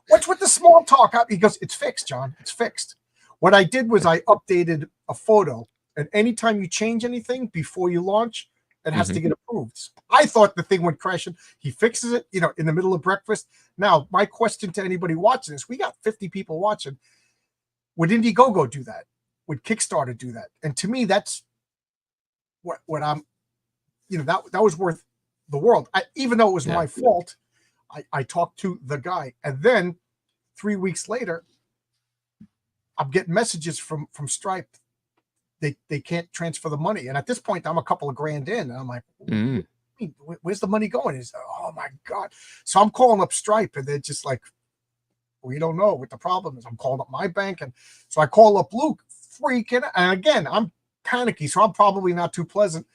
what's with the small talk? He goes, it's fixed, John. It's fixed. What I did was I updated a photo, and anytime you change anything before you launch, it has to Mhm. get approved. I thought the thing went crashing. He fixes it, in the middle of breakfast. Now, my question to anybody watching this: we got 50 people watching. Would Indiegogo do that? Would Kickstarter do that? And to me, that's what I'm. That was worth the world. Even though it was Yeah. my fault, I talked to the guy, and then 3 weeks later, I'm getting messages from Stripe. They can't transfer the money, and at this point, I'm a couple of grand in, and I'm like, Mm. where's the money going? He's like, oh my god! So I'm calling up Stripe, and they're just like, we don't know what the problem is. I'm calling up my bank, and so I call up Luke, freaking, and again, I'm panicky, so I'm probably not too pleasant.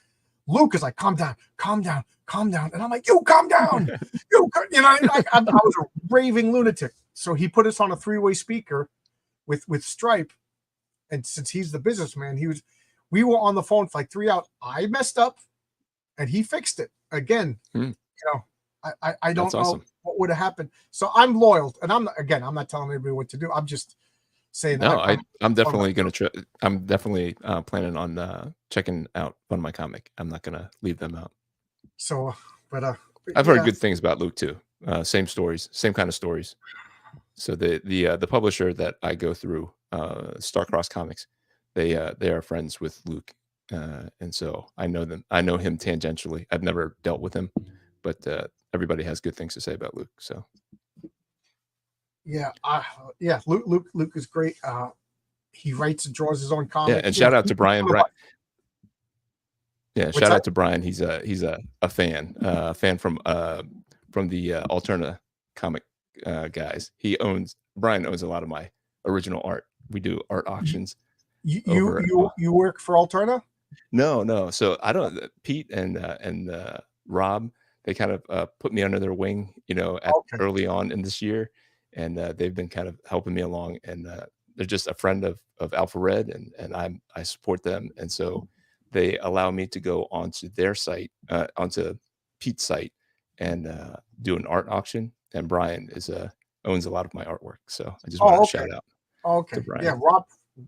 Luke is like, calm down, calm down, calm down, and I'm like, you calm down, I was a raving lunatic. So he put us on a three-way speaker with Stripe, and since he's the businessman, we were on the phone for like 3 hours. I messed up, and he fixed it again. Mm. I That's don't know awesome. what would have happened. So I'm loyal, and I'm not telling anybody what to do. I'm just saying No, I'm I'm on my, definitely gonna try. I'm definitely planning on checking out Fun My Comic. I'm not gonna leave them out. so, but I've heard yeah, good things about Luke too. Same stories, same kind of stories. So the publisher that I go through, Starcross Comics, they are friends with Luke, and so I know them. I know him tangentially. I've never dealt with him, but everybody has good things to say about Luke. So yeah, yeah. Luke is great. He writes and draws his own yeah, comics. and shout out to He's Brian. one of my, Yeah, what's shout that? out to Brian. He's a fan from the Alterna comic guys. Brian owns a lot of my original art. We do art auctions over. You work for Alterna? No, no. So I don't. Pete and Rob, they kind of put me under their wing, at Okay. early on in this year, and they've been kind of helping me along. And they're just a friend of Alpha Red, and I support them, and so they allow me to go onto their site, onto Pete's site, and do an art auction. and Brian is owns a lot of my artwork. So I just wanted Oh, to okay. shout out Okay. to Brian. Yeah,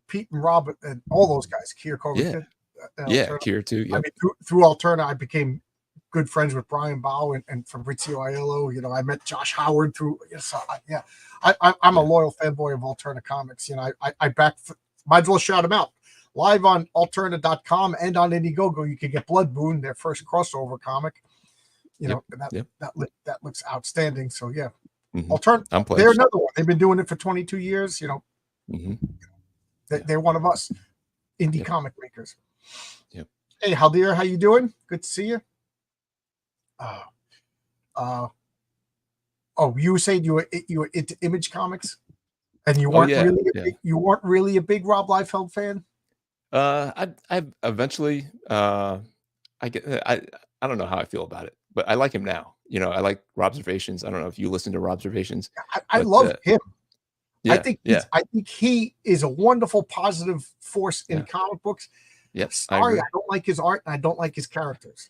Pete and Rob and all those guys, Kier Yeah, Covington, yeah, Alterna. Kier too. I Yep. mean, through Alterna, I became good friends with Brian Bao and Fabrizio Aiello. You know, I met Josh Howard through. So I'm a loyal fanboy of Alterna Comics. You know, I back. Might as well shout them out. Live on Alterna.com and on Indiegogo, you can get Blood Moon, their first crossover comic. You know, that looks outstanding. So yeah, Alterna, they're another one. They've been doing it for 22 years. You know, they're one of us indie comic makers. Yep. Hey, Haldir, how you doing? Good to see you. You were saying you were into Image Comics, and you weren't you weren't really a big Rob Liefeld fan. I eventually I don't know how I feel about it, but I like him now. You know, I like Robservations. I don't know if you listen to Robservations. I love him. Yeah, I think he is a wonderful positive force in comic books. Yep. Sorry, I don't like his art and I don't like his characters.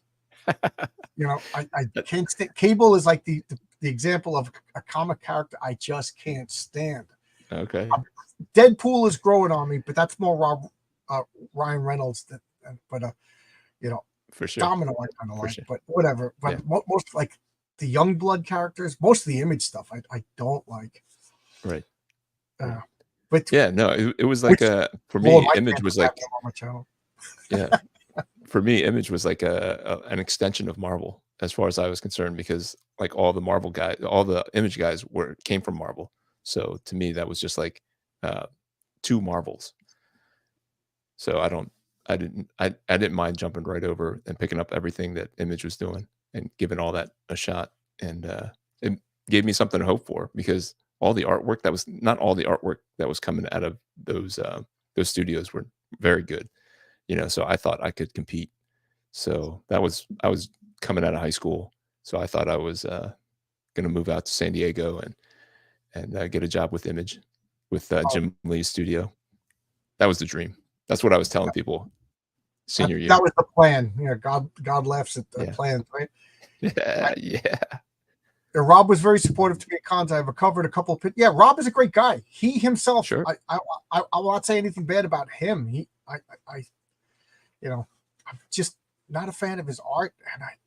You know, I can't stand. Cable is like the example of a comic character I just can't stand. Okay. Deadpool is growing on me, but that's more Ryan Reynolds you know, for sure. Domino I kind of like, but whatever. But most like the young blood characters, most of the Image stuff I don't like. Right. But yeah, no, it was like for me, Image was like on my channel. Yeah. For me, Image was like an extension of Marvel as far as I was concerned, because like all the Marvel guys, all the Image guys came from Marvel. So to me, that was just like two Marvels. So I didn't mind jumping right over and picking up everything that Image was doing and giving all that a shot. And it gave me something to hope for, because all the artwork not all the artwork that was coming out of those studios were very good. You know, so I thought I could compete. So I was coming out of high school, so I thought I was going to move out to San Diego and get a job with Image, with Jim Lee's studio. That was the dream. That's what I was telling people senior year. That was the plan. You know, God laughs at the plans, right? Yeah. Rob was very supportive to me at cons. I've covered a couple of Rob is a great guy. He himself, sure. I will not say anything bad about him. You know, I'm just not a fan of his art, and I'm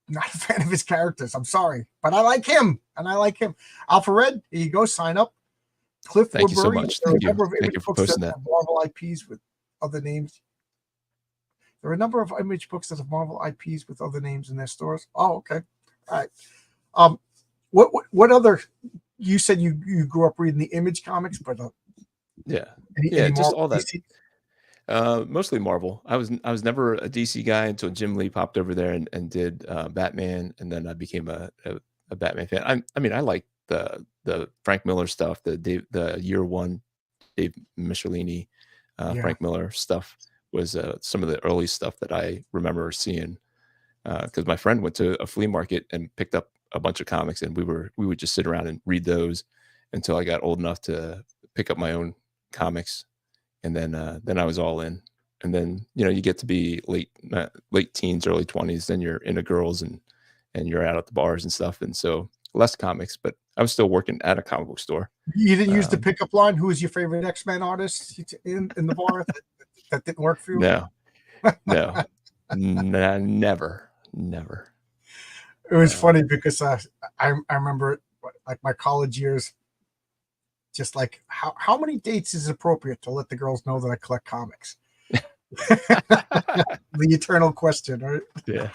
not a fan of his characters. I'm sorry, but I like him, and I like him. AlphaRed, here you go. Sign up. Cliff Thank Woodbury. you so much. Thank you for posting that. Marvel IPs with other names. There are a number of Image books that have Marvel IPs with other names in their stores. Oh, okay. All right. What other? You said you grew up reading the Image comics, but any just all that. Mostly Marvel. I was never a DC guy until Jim Lee popped over there and did Batman, and then I became a Batman fan. I mean, I like the Frank Miller stuff, the year one Dave Michelini, Frank Miller stuff was some of the early stuff that I remember seeing, because my friend went to a flea market and picked up a bunch of comics, and we would just sit around and read those until I got old enough to pick up my own comics. And then I was all in. And then, you know, you get to be late teens, early 20s, then you're into girls and you're out at the bars and stuff. And so less comics, but I was still working at a comic book store. You didn't use the pickup line, who is your favorite X-Men artist in the bar? that didn't work for you? No, never. It was funny because I remember like my college years, just like how many dates is appropriate to let the girls know that I collect comics? The eternal question, right? Yeah.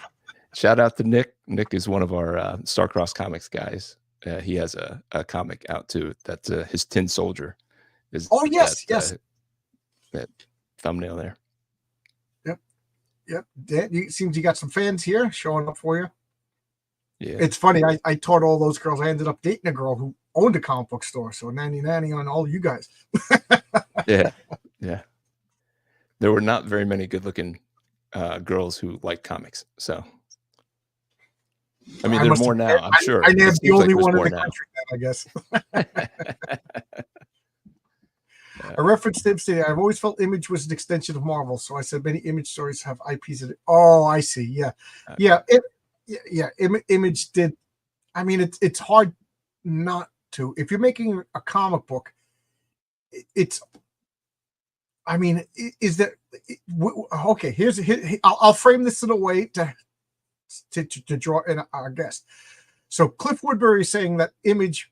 Shout out to Nick. Nick is one of our Starcross Comics guys. He has a comic out too. That's his Tin Soldier. Yes. That thumbnail there. Yep. It seems you got some fans here showing up for you. Yeah. It's funny. I taught all those girls. I ended up dating a girl who owned a comic book store. So nanny on all you guys. Yeah. There were not very many good-looking girls who like comics. So, I mean, there's more now. I'm sure. I named the only one in the country, then, I guess. I referenced him today. I've always felt Image was an extension of Marvel, so I said many Image stories have IPs in it. Oh, I see. Yeah. Image did. I mean, it's hard not to. If you're making a comic book, it's. I mean, is that okay? I'll frame this in a way to draw in our guest. So Cliff Woodbury is saying that Image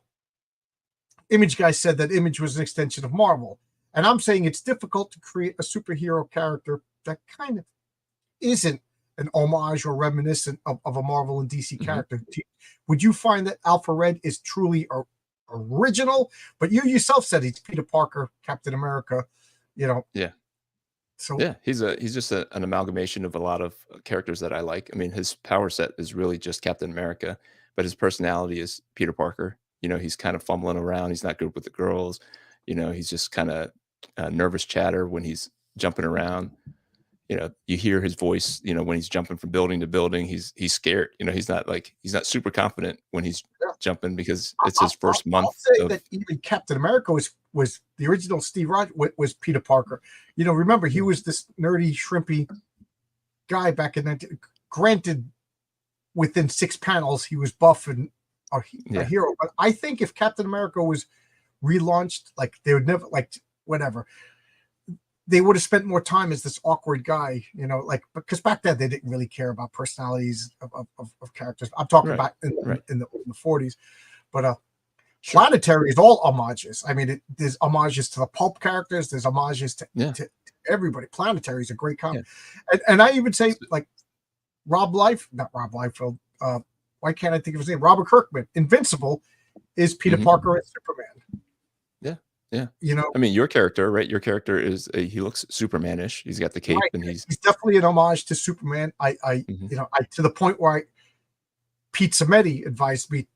guy said that Image was an extension of Marvel, and I'm saying it's difficult to create a superhero character that kind of isn't an homage or reminiscent of a Marvel and DC character. Would you find that Alpha Red is truly original? But you yourself said he's Peter Parker, Captain America. Yeah. So yeah, he's just an amalgamation of a lot of characters that I like. I mean, his power set is really just Captain America, but his personality is Peter Parker. He's kind of fumbling around. He's not good with the girls. He's just kind of nervous chatter when he's jumping around. You hear his voice, when he's jumping from building to building, he's scared. He's not super confident when he's jumping because it's his first month. I'll say that even Captain America was the original Steve Rogers was Peter Parker. Remember, he was this nerdy, shrimpy guy back in 19. Granted, within 6 panels, he was buff and a hero. But I think if Captain America was relaunched, like they would never, whatever, they would have spent more time as this awkward guy, because back then they didn't really care about personalities of characters. I'm talking about in the 40s, but Planetary is all homages. I mean, there's homages to the pulp characters. There's homages to everybody. Planetary is a great comic, and I even say not Rob Liefeld. Why can't I think of his name? Robert Kirkman. Invincible is Peter Parker and Superman. Yeah. I mean, your character, right? Your character he looks Superman-ish. He's got the cape and he's definitely an homage to Superman. I to the point where Pete Samedi advised me,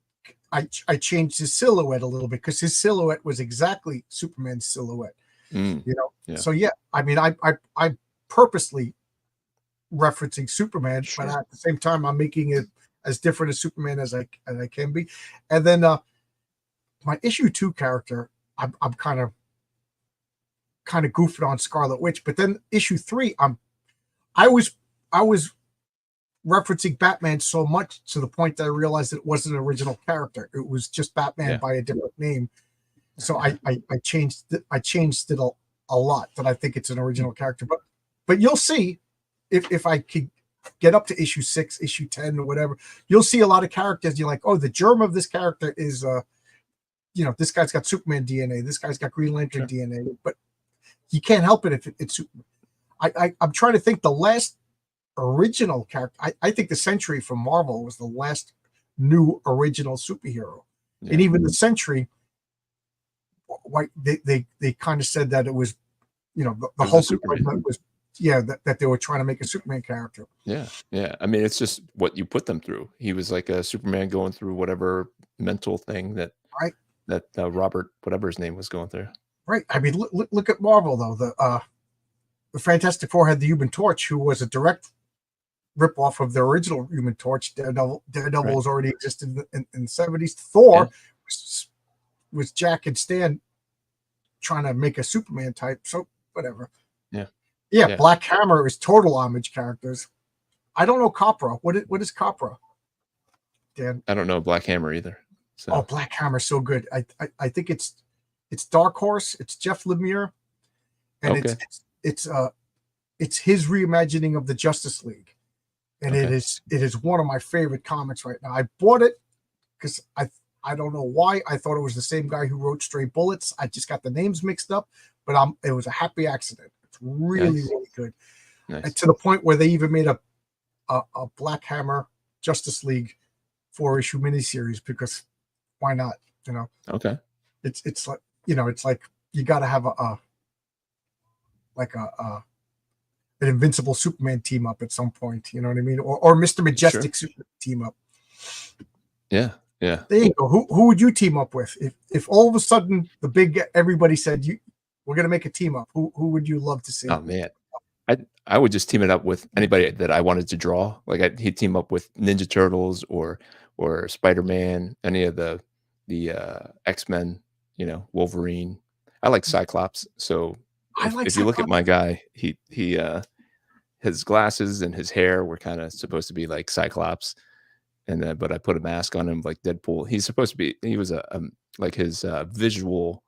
I changed his silhouette a little bit because his silhouette was exactly Superman's silhouette. So I mean, I purposely referencing Superman, but at the same time, I'm making it as different as Superman as I can be. And then my issue 2 character, I'm kind of goofing on Scarlet Witch, but then issue 3, I was referencing Batman so much to the point that I realized it wasn't an original character. It was just Batman by a different name. So I changed it a lot, that I think it's an original character. But you'll see if I could get up to issue 6, issue 10, or whatever, you'll see a lot of characters. You're like, oh, the germ of this character is this guy's got Superman DNA, this guy's got Green Lantern DNA, but you can't help it if it's Superman. I'm trying to think the last original character. I think the Sentry from Marvel was the last new original superhero. And even the Sentry, they kind of said that it was, the whole Superman was, that they were trying to make a Superman character. Yeah. I mean, it's just what you put them through. He was like a Superman going through whatever mental thing that Robert, whatever his name, was going through. Right. I mean, look at Marvel though. The Fantastic Four had the Human Torch, who was a direct ripoff of the original Human Torch. Daredevil has already existed in the 70s. Thor was Jack and Stan trying to make a Superman type. So whatever. Yeah. Black Hammer is total homage characters. I don't know Copra. What is Copra? Dan? I don't know Black Hammer either. So. Oh, Black Hammer's so good. I think it's Dark Horse. It's Jeff Lemire, and it's his reimagining of the Justice League, and it is one of my favorite comics right now. I bought it because I don't know why. I thought it was the same guy who wrote Stray Bullets. I just got the names mixed up, but it was a happy accident. It's really good, and to the point where they even made a Black Hammer Justice League 4-issue miniseries, because why not? Okay. It's like it's like you got to have an Invincible Superman team up at some point. You know what I mean? Or Mr. Majestic Superman team up. Yeah. There you go. Who would you team up with if all of a sudden everybody said we're going to make a team up? Who would you love to see? Oh man, I would just team it up with anybody that I wanted to draw. Like he'd team up with Ninja Turtles or Spider-Man, any of the X-Men, Wolverine. I like Cyclops. So if you look at my guy, he his glasses and his hair were kind of supposed to be like Cyclops, and then but I put a mask on him like Deadpool. He's supposed to be. He was like his visual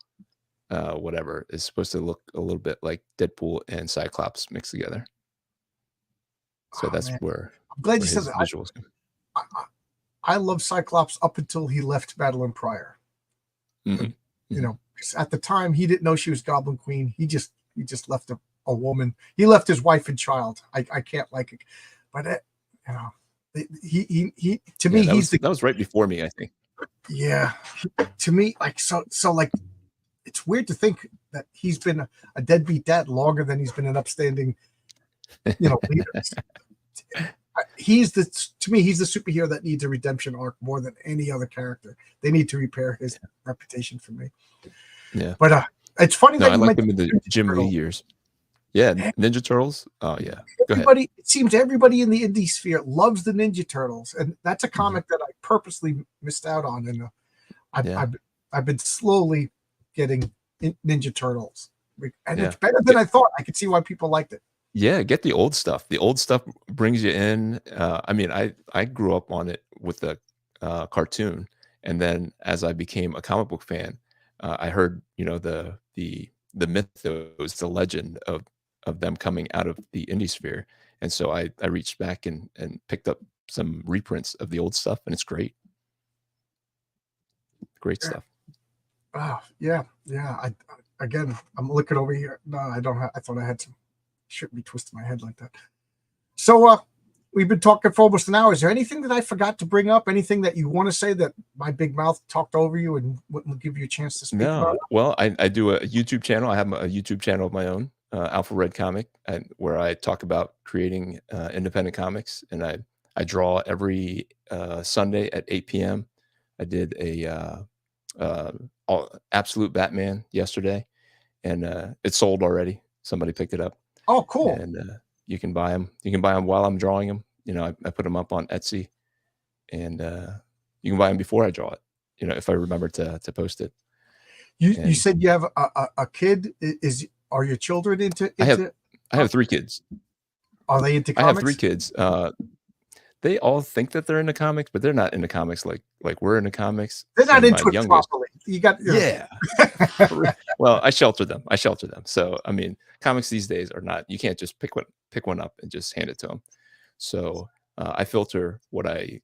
whatever is supposed to look a little bit like Deadpool and Cyclops mixed together. So Oh that's man, I'm glad you where said his that. visuals come. I, I, I love Cyclops up until he left Madeline Pryor. Mhm, You mhm. know, 'cause at the time he didn't know she was Goblin Queen. He just left a woman. He left his wife and child. I can't like it, but you know, he to Yeah, me he's the that was right before me, I think. yeah. To me, like like it's weird to think that he's been a deadbeat dad longer than he's been an upstanding leader. He's the to me he's the superhero that needs a redemption arc more than any other character. They need to repair his reputation for me. Yeah. But it's funny No, that I you liked mentioned him in the Ninja Jim Lee Turtle. years. Yeah, Ninja Turtles? Oh, yeah. Go ahead. Everybody, it seems everybody in the indie sphere loves the Ninja Turtles, and that's a Mhm. comic that I purposely missed out on. And I've, Yeah, I've I've been slowly getting Ninja Turtles, and yeah. it's better than Get I thought. I could see why people liked it. Yeah, get the old stuff. The old stuff brings you in. I mean, I grew up on it with the, cartoon, and then as I became a comic book fan, I heard, the mythos, the legend of them coming out of the indie sphere, and so I reached back and picked up some reprints of the old stuff, and it's great. Great Yeah. stuff. Oh, yeah, yeah. Again, I'm looking over here. No, I don't have. I thought I had some. Shouldn't be twisting my head like that. So, we've been talking for almost an hour. Is there anything that I forgot to bring up? Anything that you want to say that my big mouth talked over you and wouldn't give you a chance to speak about? No. Well, I do a YouTube channel. I have a YouTube channel of my own, AlphaRedComic, and where I talk about creating independent comics, and I draw every Sunday at 8 p.m. I did a Absolute Batman yesterday, and it sold already. Somebody picked it up, Oh, cool. and you can buy them. You can buy them while I'm drawing them. I put them up on Etsy, and you can buy them before I draw it. If I remember to post it. You And said you have a kid. Are your children I have into I have 3 kids. are they into I have 3 comics? kids. They all think that they're into comics, but they're not into comics like we're into comics, They're not and my into it youngest. properly. You got Yeah. For rea Well, I shelter them. I shelter them. So, I mean, comics these days are not you can't just pick one up and just hand it to them. So, I filter what I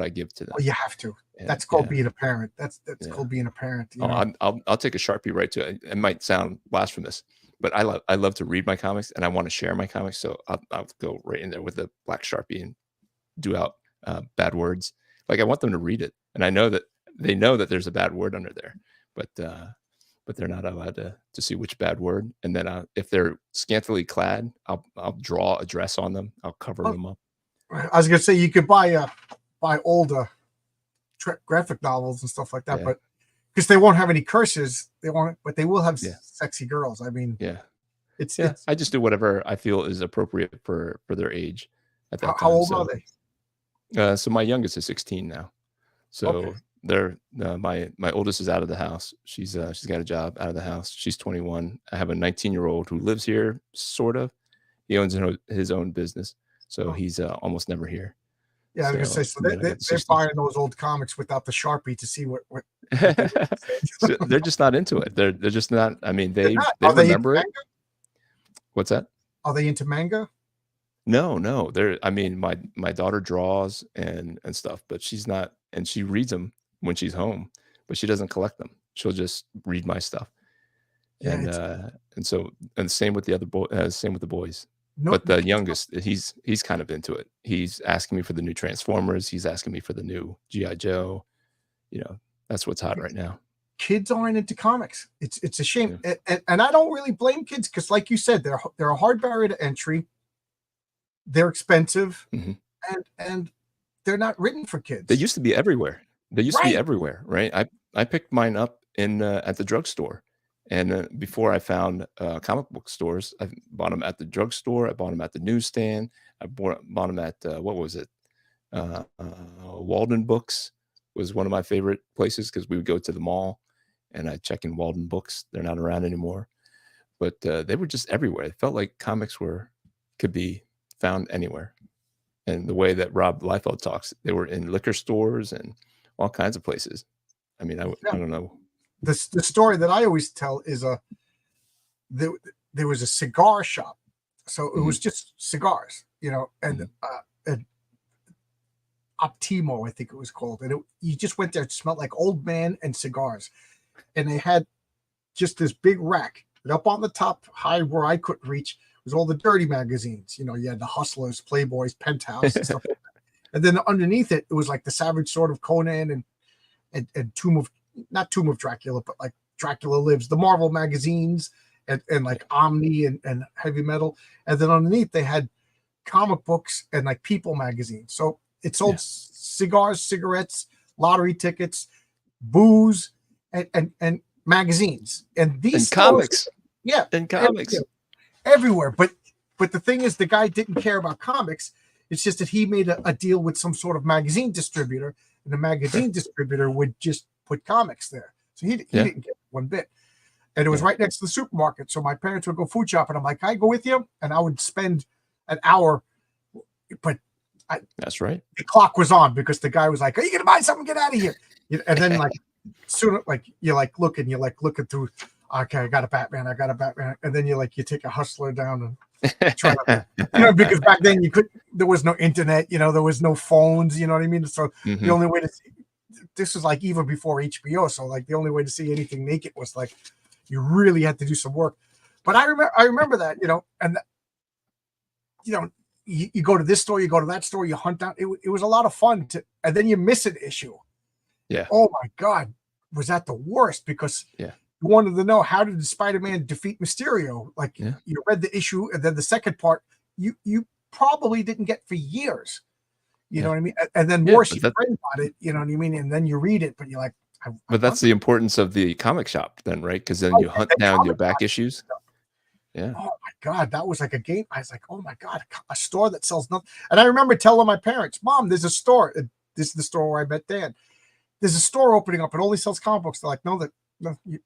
give to Oh, them. you have to. And That's called yeah, being a parent. That's yeah. called being a parent. Oh, I'll take a Sharpie right to it. It might sound blasphemous, but I love to read my comics, and I wanna share my comics, so I'll go right in there with a black Sharpie and do out, bad words. Like, I want them to read it, and I know that they know that there's a bad word under there, but they're not allowed to see which bad word, and then, if they're scantily clad, I'll draw a dress on them. I'll cover Oh, them up. I was gonna say you could buy older graphic novels and stuff like that, Yeah, but because they won't have any curses, but they will have yeah, sexy girls. I mean, yeah, it's yeah. it's I just do whatever I feel is appropriate for their age at that how time, old are so, they? so my youngest is 16 now. Okay. So they're my oldest is out of the house. She's got a job out of the house. She's 21. I have a 19-year-old who lives here, sort of. He owns his own business, so Oh, he's almost never here. yeah, I was gonna say. So So and then I got the they're 16. buying those old comics without the Sharpie to see what they would say. So they're just not into it. They're just not. I mean, They're they not. they Are they into remember it. manga? What's that? Are they into manga? No, no. I mean, my daughter draws and stuff, but she's not, and she reads them when she's home, but she doesn't collect them. She'll just read my stuff. Yeah, And, it's uh, and so and same with the other same with the boys. no. But the youngest, he's kind of into it. He's asking me for the new Transformers. He's asking me for the new G.I. Joe. You know, that's what's hot right now. Kids aren't into comics. It's a shame, Yeah. and I don't really blame kids because, like you said, they're a hard barrier to entry. They're expensive, Mhm. and they're not written for They kids. used to be everywhere. They used to be Right. everywhere, right? I picked mine up at the drugstore, and, before I found, comic book stores, I bought them at the drugstore, I bought them at the newsstand, I bought them at, what was it? Walden Books was one of my favorite places because we would go to the mall, and I'd check in Walden Books. They're not around anymore, but, they were just everywhere. It felt like comics could be found anywhere, and the way that Rob Liefeld talks, they were in liquor stores and all kinds of places. I mean, I don't know. The story that I always tell is there was a cigar shop, so it was just cigars, and Optimo, I think it was called, and you just went there. It smelled like old man and cigars, and they had just this big rack, and up on the top, high where I couldn't reach, was all the dirty magazines. You had the Hustlers, Playboys, Penthouse, and stuff like that. And then underneath it, it was like the Savage Sword of Conan and not Tomb of Dracula, but like Dracula Lives, the Marvel magazines, and like Omni and Heavy Metal. And then underneath they had comic books and like People magazine. So it sold cigars, cigarettes, lottery tickets, booze, and magazines. And these and comics. Yeah. And comics. Everywhere. But the thing is, the guy didn't care about comics. It's just that he made a deal with some sort of magazine distributor, and the magazine distributor would just put comics there. So he didn't get one bit. And it was right next to the supermarket. So my parents would go food shopping. I'm like, can I go with you? And I would spend an hour, but that's right. The clock was on because the guy was like, are you going to buy something? Get out of here. And then like, sooner, like you're looking through, okay, I got a Batman. And then you take a Hustler down and try to, because back then there was no internet, there was no phones, you know what I mean? So the only way to see, this was like even before HBO. So like the only way to see anything naked was like, you really had to do some work. But I remember that, and you go to this store, you go to that store, you hunt down. It was a lot of fun and then you miss an issue. Yeah. Oh my God. Was that the worst? Because you wanted to know, how did Spider-Man defeat Mysterio? Like you read the issue, and then the second part you probably didn't get for years. You know what I mean? And then more she read about it, you know what I mean? And then you read it, but you're like, but that's the importance of the comic shop then, right? Because then you hunt down your back issues. Yeah. Oh my God, that was like a game. I was like, oh my God, a store that sells nothing. And I remember telling my parents, Mom, there's a store. This is the store where I met Dad. There's a store opening up. It only sells comic books. They're like, no,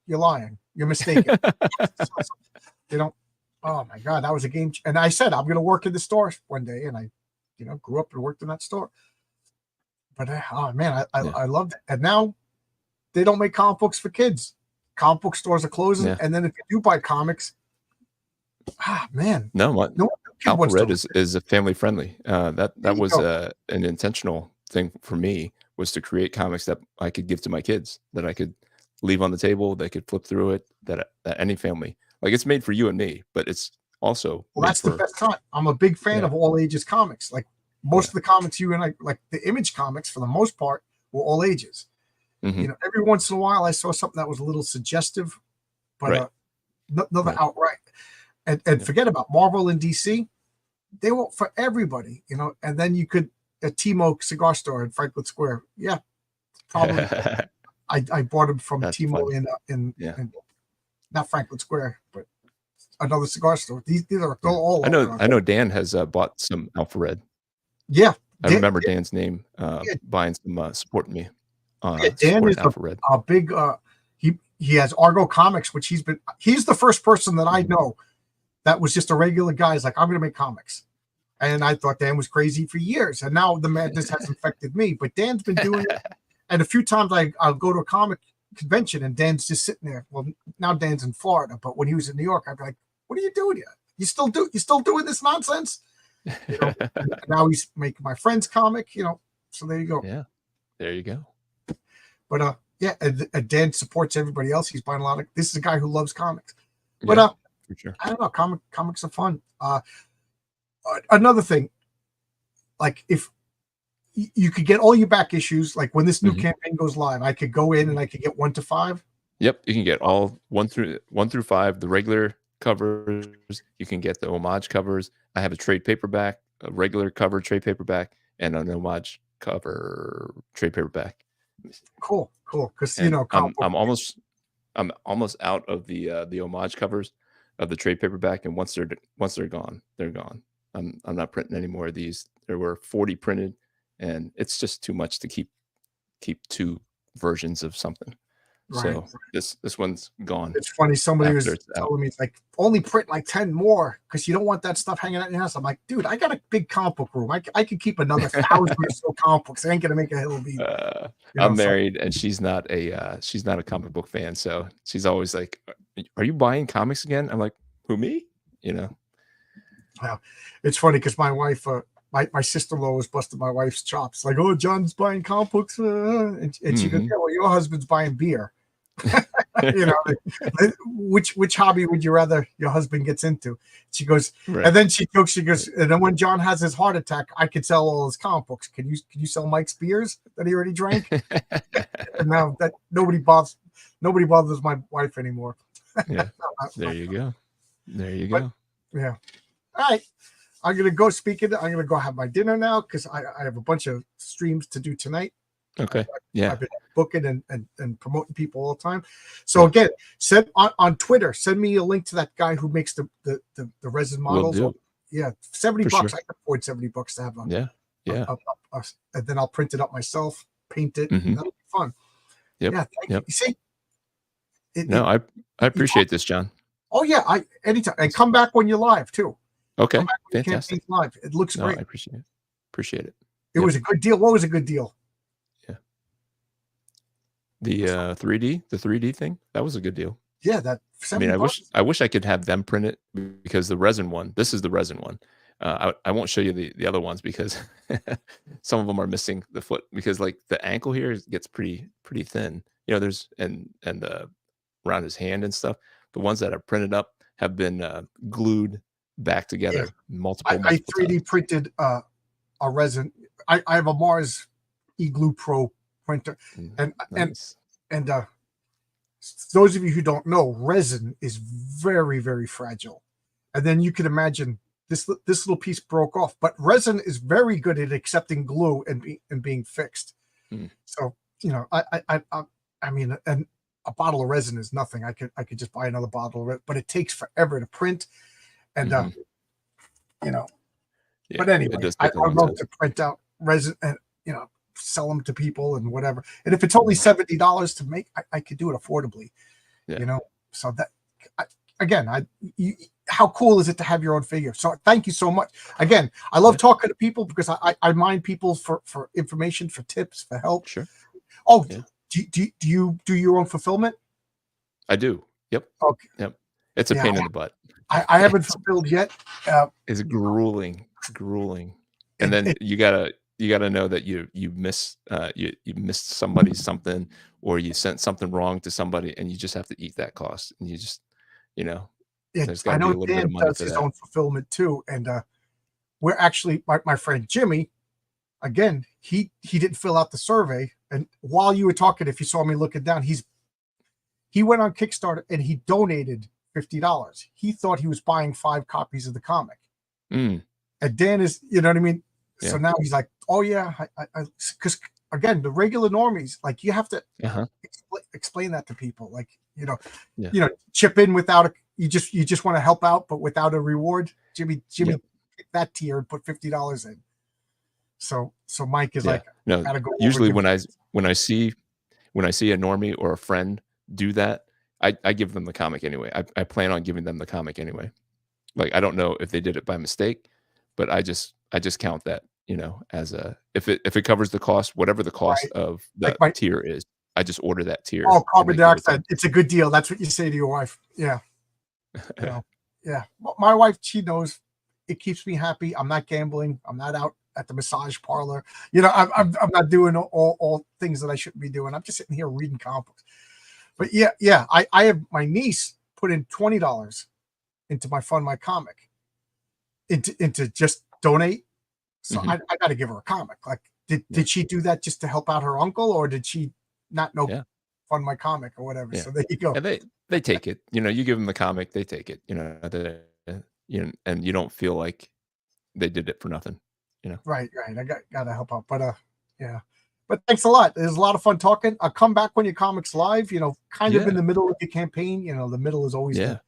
you're lying. You're mistaken. They don't. Oh my God, that was a game. And I said, I'm going to work in the store one day. And I, grew up and worked in that store. But oh man, I loved it. And now they don't make comic books for kids. Comic book stores are closing. Yeah. And then if you do buy comics, man. No AlphaRed is a family friendly. That was an intentional thing for me, was to create comics that I could give to my kids, that I could leave on the table, they could flip through it, that any family, like, it's made for you and me, but it's also that's the best time. I'm a big fan of all ages comics. Like most of the comics you and I, like the Image comics for the most part, were all ages. Every once in a while I saw something that was a little suggestive, but nothing outright. And forget about Marvel and DC. They were for everybody, and then you could, a Timo cigar store in Franklin Square. Yeah, probably. I bought them from Timo in not Franklin Square, but another cigar store. These are all. I know Dan has bought some AlphaRed. Yeah, I remember Dan's name buying some, supporting me. Dan is a big. He has Argo Comics, which he's the first person that I know that was just a regular guy. He's like, I'm going to make comics. And I thought Dan was crazy for years. And now the madness has infected me. But Dan's been doing it. And a few times I'll go to a comic convention and Dan's just sitting there. Well, now Dan's in Florida. But when he was in New York, I'd be like, what are you doing here? You still doing this nonsense? Now he's making my friend's comic, So there you go. Yeah, there you go. But and Dan supports everybody else. He's buying a lot of. This is a guy who loves comics. But for sure. I don't know. Comics are fun. Another thing, like if you could get all your back issues, like when this new campaign goes live, I could go in and I could get 1 to 5. Yep, you can get all 1 through 5, the regular covers. You can get the homage covers. I have a trade paperback, a regular cover trade paperback, and an homage cover trade paperback. Cool. Because I'm almost out of the homage covers of the trade paperback, and once they're gone, they're gone. I'm not printing any more of these. There were 40 printed, and it's just too much to keep 2 versions of something. Right. So this one's gone It's funny. Somebody after was it's out. telling me it's like only print like 10 more because you don't want that stuff hanging out in your house. I'm like, dude, I got a big comic book room. I could keep another 1,000 or so comic books. I ain't gonna make a hill of beans. I'm So married, and she's not a comic book fan, so she's always like, "Are you buying comics again?" I'm like, "Who, me?" You know? yeah, it's funny because my wife, my sister-in-law was busting my wife's chops. Like, oh, John's buying comic books, and she goes, Mhm. yeah, well, your husband's buying beer. You know, which hobby would you rather your husband gets into? She goes, Right. and then she jokes, she goes, and then when John has his heart attack, I could sell all his comic books. Can you sell Mike's beers that he already drank? And now that nobody bothers my wife anymore. Yeah. There you go. There you But go. yeah. All right. I'm gonna go I'm gonna go have my dinner now because I have a bunch of streams to do tonight. Okay. Yeah. I've been booking and promoting people all the time. So Yeah. again, send on Twitter, send me a link to that guy who makes the resin Will models. do. Yeah, $70. For sure. I can afford $70 to have Yeah. Yeah. and then I'll print it up myself, paint it, and Mhm. that'll be fun. Yep. Yeah, thank you. Yep. You see, No, I you talk, appreciate this, John. oh yeah, I anytime and come back when you're live too. Come Okay. back when your Fantastic. campaign's live. It looks No, I great. appreciate it. Appreciate it. It Yep. was a good deal. What was a good deal? Yeah. The 3D thing, that was a good deal. Yeah, that I mean, 70 bucks. I wish I could have them print it because the resin one, this is the resin one. I won't show you the other ones because some of them are missing the foot because like the ankle here gets pretty thin. You know, there's and the around his hand and stuff. The ones that are printed up have been glued back Yeah, together I multiple 3D times. printed a resin. I have a Mars eGlue Pro printer, and and Nice. and those of you who don't know, resin is very fragile, and then you can imagine this little piece broke off. But resin is very good at accepting glue and being fixed. Mm, So you know, I mean, and a bottle of resin is nothing. I could just buy another bottle of it, but it takes forever to print, and mhm. you know. Yeah, But it anyway, does take a I long love time. to print out resin and sell them to people and whatever. And if it's only $70 to make, I could do it affordably. Yeah. You know, so that I, again, how cool is it to have your own figure? So thank you so much. Again, I love Yeah. talking to people because I mind people for information, for tips, for help. Sure. Oh, Yeah. do you do your own fulfillment? I do. Yep. Okay, Yep. It's a yeah, pain in the butt. I haven't fulfilled yet. Uh, It's grueling, grueling. And it, then it, you gotta know that you miss you missed somebody's something or you sent something wrong to somebody and you just have to eat that cost. And you just, you know, there's I gotta be know a little bit Dan of money does for his that. own fulfillment too, and we're actually my friend Jimmy. Again, he didn't fill out the survey, and while you were talking, if you saw me looking down, he went on Kickstarter and he donated $50. He thought he was buying 5 copies of the comic, Mm, and Dan is, you know what I mean. So yeah. now he's like, oh yeah, because again, the regular normies, like you have to Uh-huh. explain that to people, like Yeah. chip in without you just want to help out, but without a reward. Jimmy Yep. kicked that tier and put $50 in. So Mike is Yeah. like, No, gotta go over usually give. when I see a normie or a friend do that, I give them the comic anyway. I plan on giving them the comic anyway. Like, I don't know if they did it by mistake, but I just count that, you know, as a if it covers the cost, whatever the cost Right. of Like the my tier is, I just order that tier oh, and carbon they give it to dioxide. them. It's a good deal. That's what you say to your wife. Yeah. Yeah. My wife, she knows it keeps me happy. I'm not gambling. I'm not out at the massage parlor. I'm not doing all things that I shouldn't be doing. I'm just sitting here reading comic books. But yeah. I have my niece put in $20 into my fund, my comic, into just donate. So Mhm. I got to give her a comic. Like, Yeah. did she do that just to help out her uncle, or did she not know Yeah. fund my comic or whatever? Yeah. So there you go. And they take it. You know, you give them the comic, they take it, you know, and you don't feel like they did it for nothing, you know. Right. I got to help out, but yeah. But thanks a lot. It was a lot of fun talking. I'll come back when your comic's live. Kind of in Yeah. the middle of your campaign. The middle is always Yeah.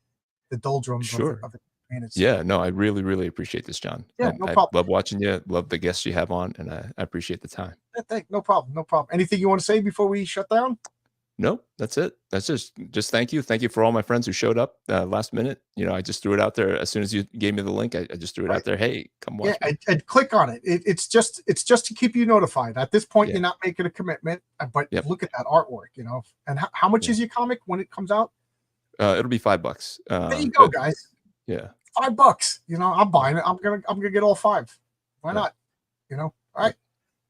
the doldrums of Sure. the campaign. It's Yeah, no, I really, really appreciate this, John. yeah, And no I problem. love watching you, love the guests you have on, and I appreciate the time. No problem. Anything you want to say before we shut down? No, that's it. That's just thank you. Thank you for all my friends who showed up last minute. I just threw it out there as soon as you gave me the link. I just threw it Right. out there. Hey, come Yeah, watch me. and click on it. It's just to keep you notified. At this point, Yeah. you're not making a commitment, but Yep. look at that artwork, And how much Yeah. is your comic when it comes out? It'll be $5. There you go, guys. Yeah. $5. I'm buying it. I'm gonna get all 5. Why Yeah. not? All right.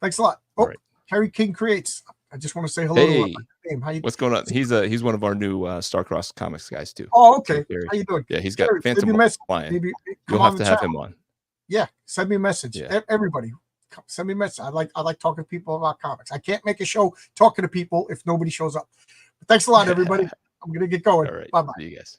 Thanks a lot. All Oh, right. Harry King Creates. I just want to say hello to Hey, him. How you? what's going on? He's one of our new Starcross Comics guys too. Oh, So okay. Gary. How you doing? Yeah, he's got Harry, send me a Phantom message. Lion. Maybe You'll come have on to the have channel. him on. Yeah, send me a message. Yeah. Everybody, send me a message. I like talking to people about comics. I can't make a show talking to people if nobody shows up. But thanks a lot, everybody. I'm gonna get going. All right. Bye bye. See you guys.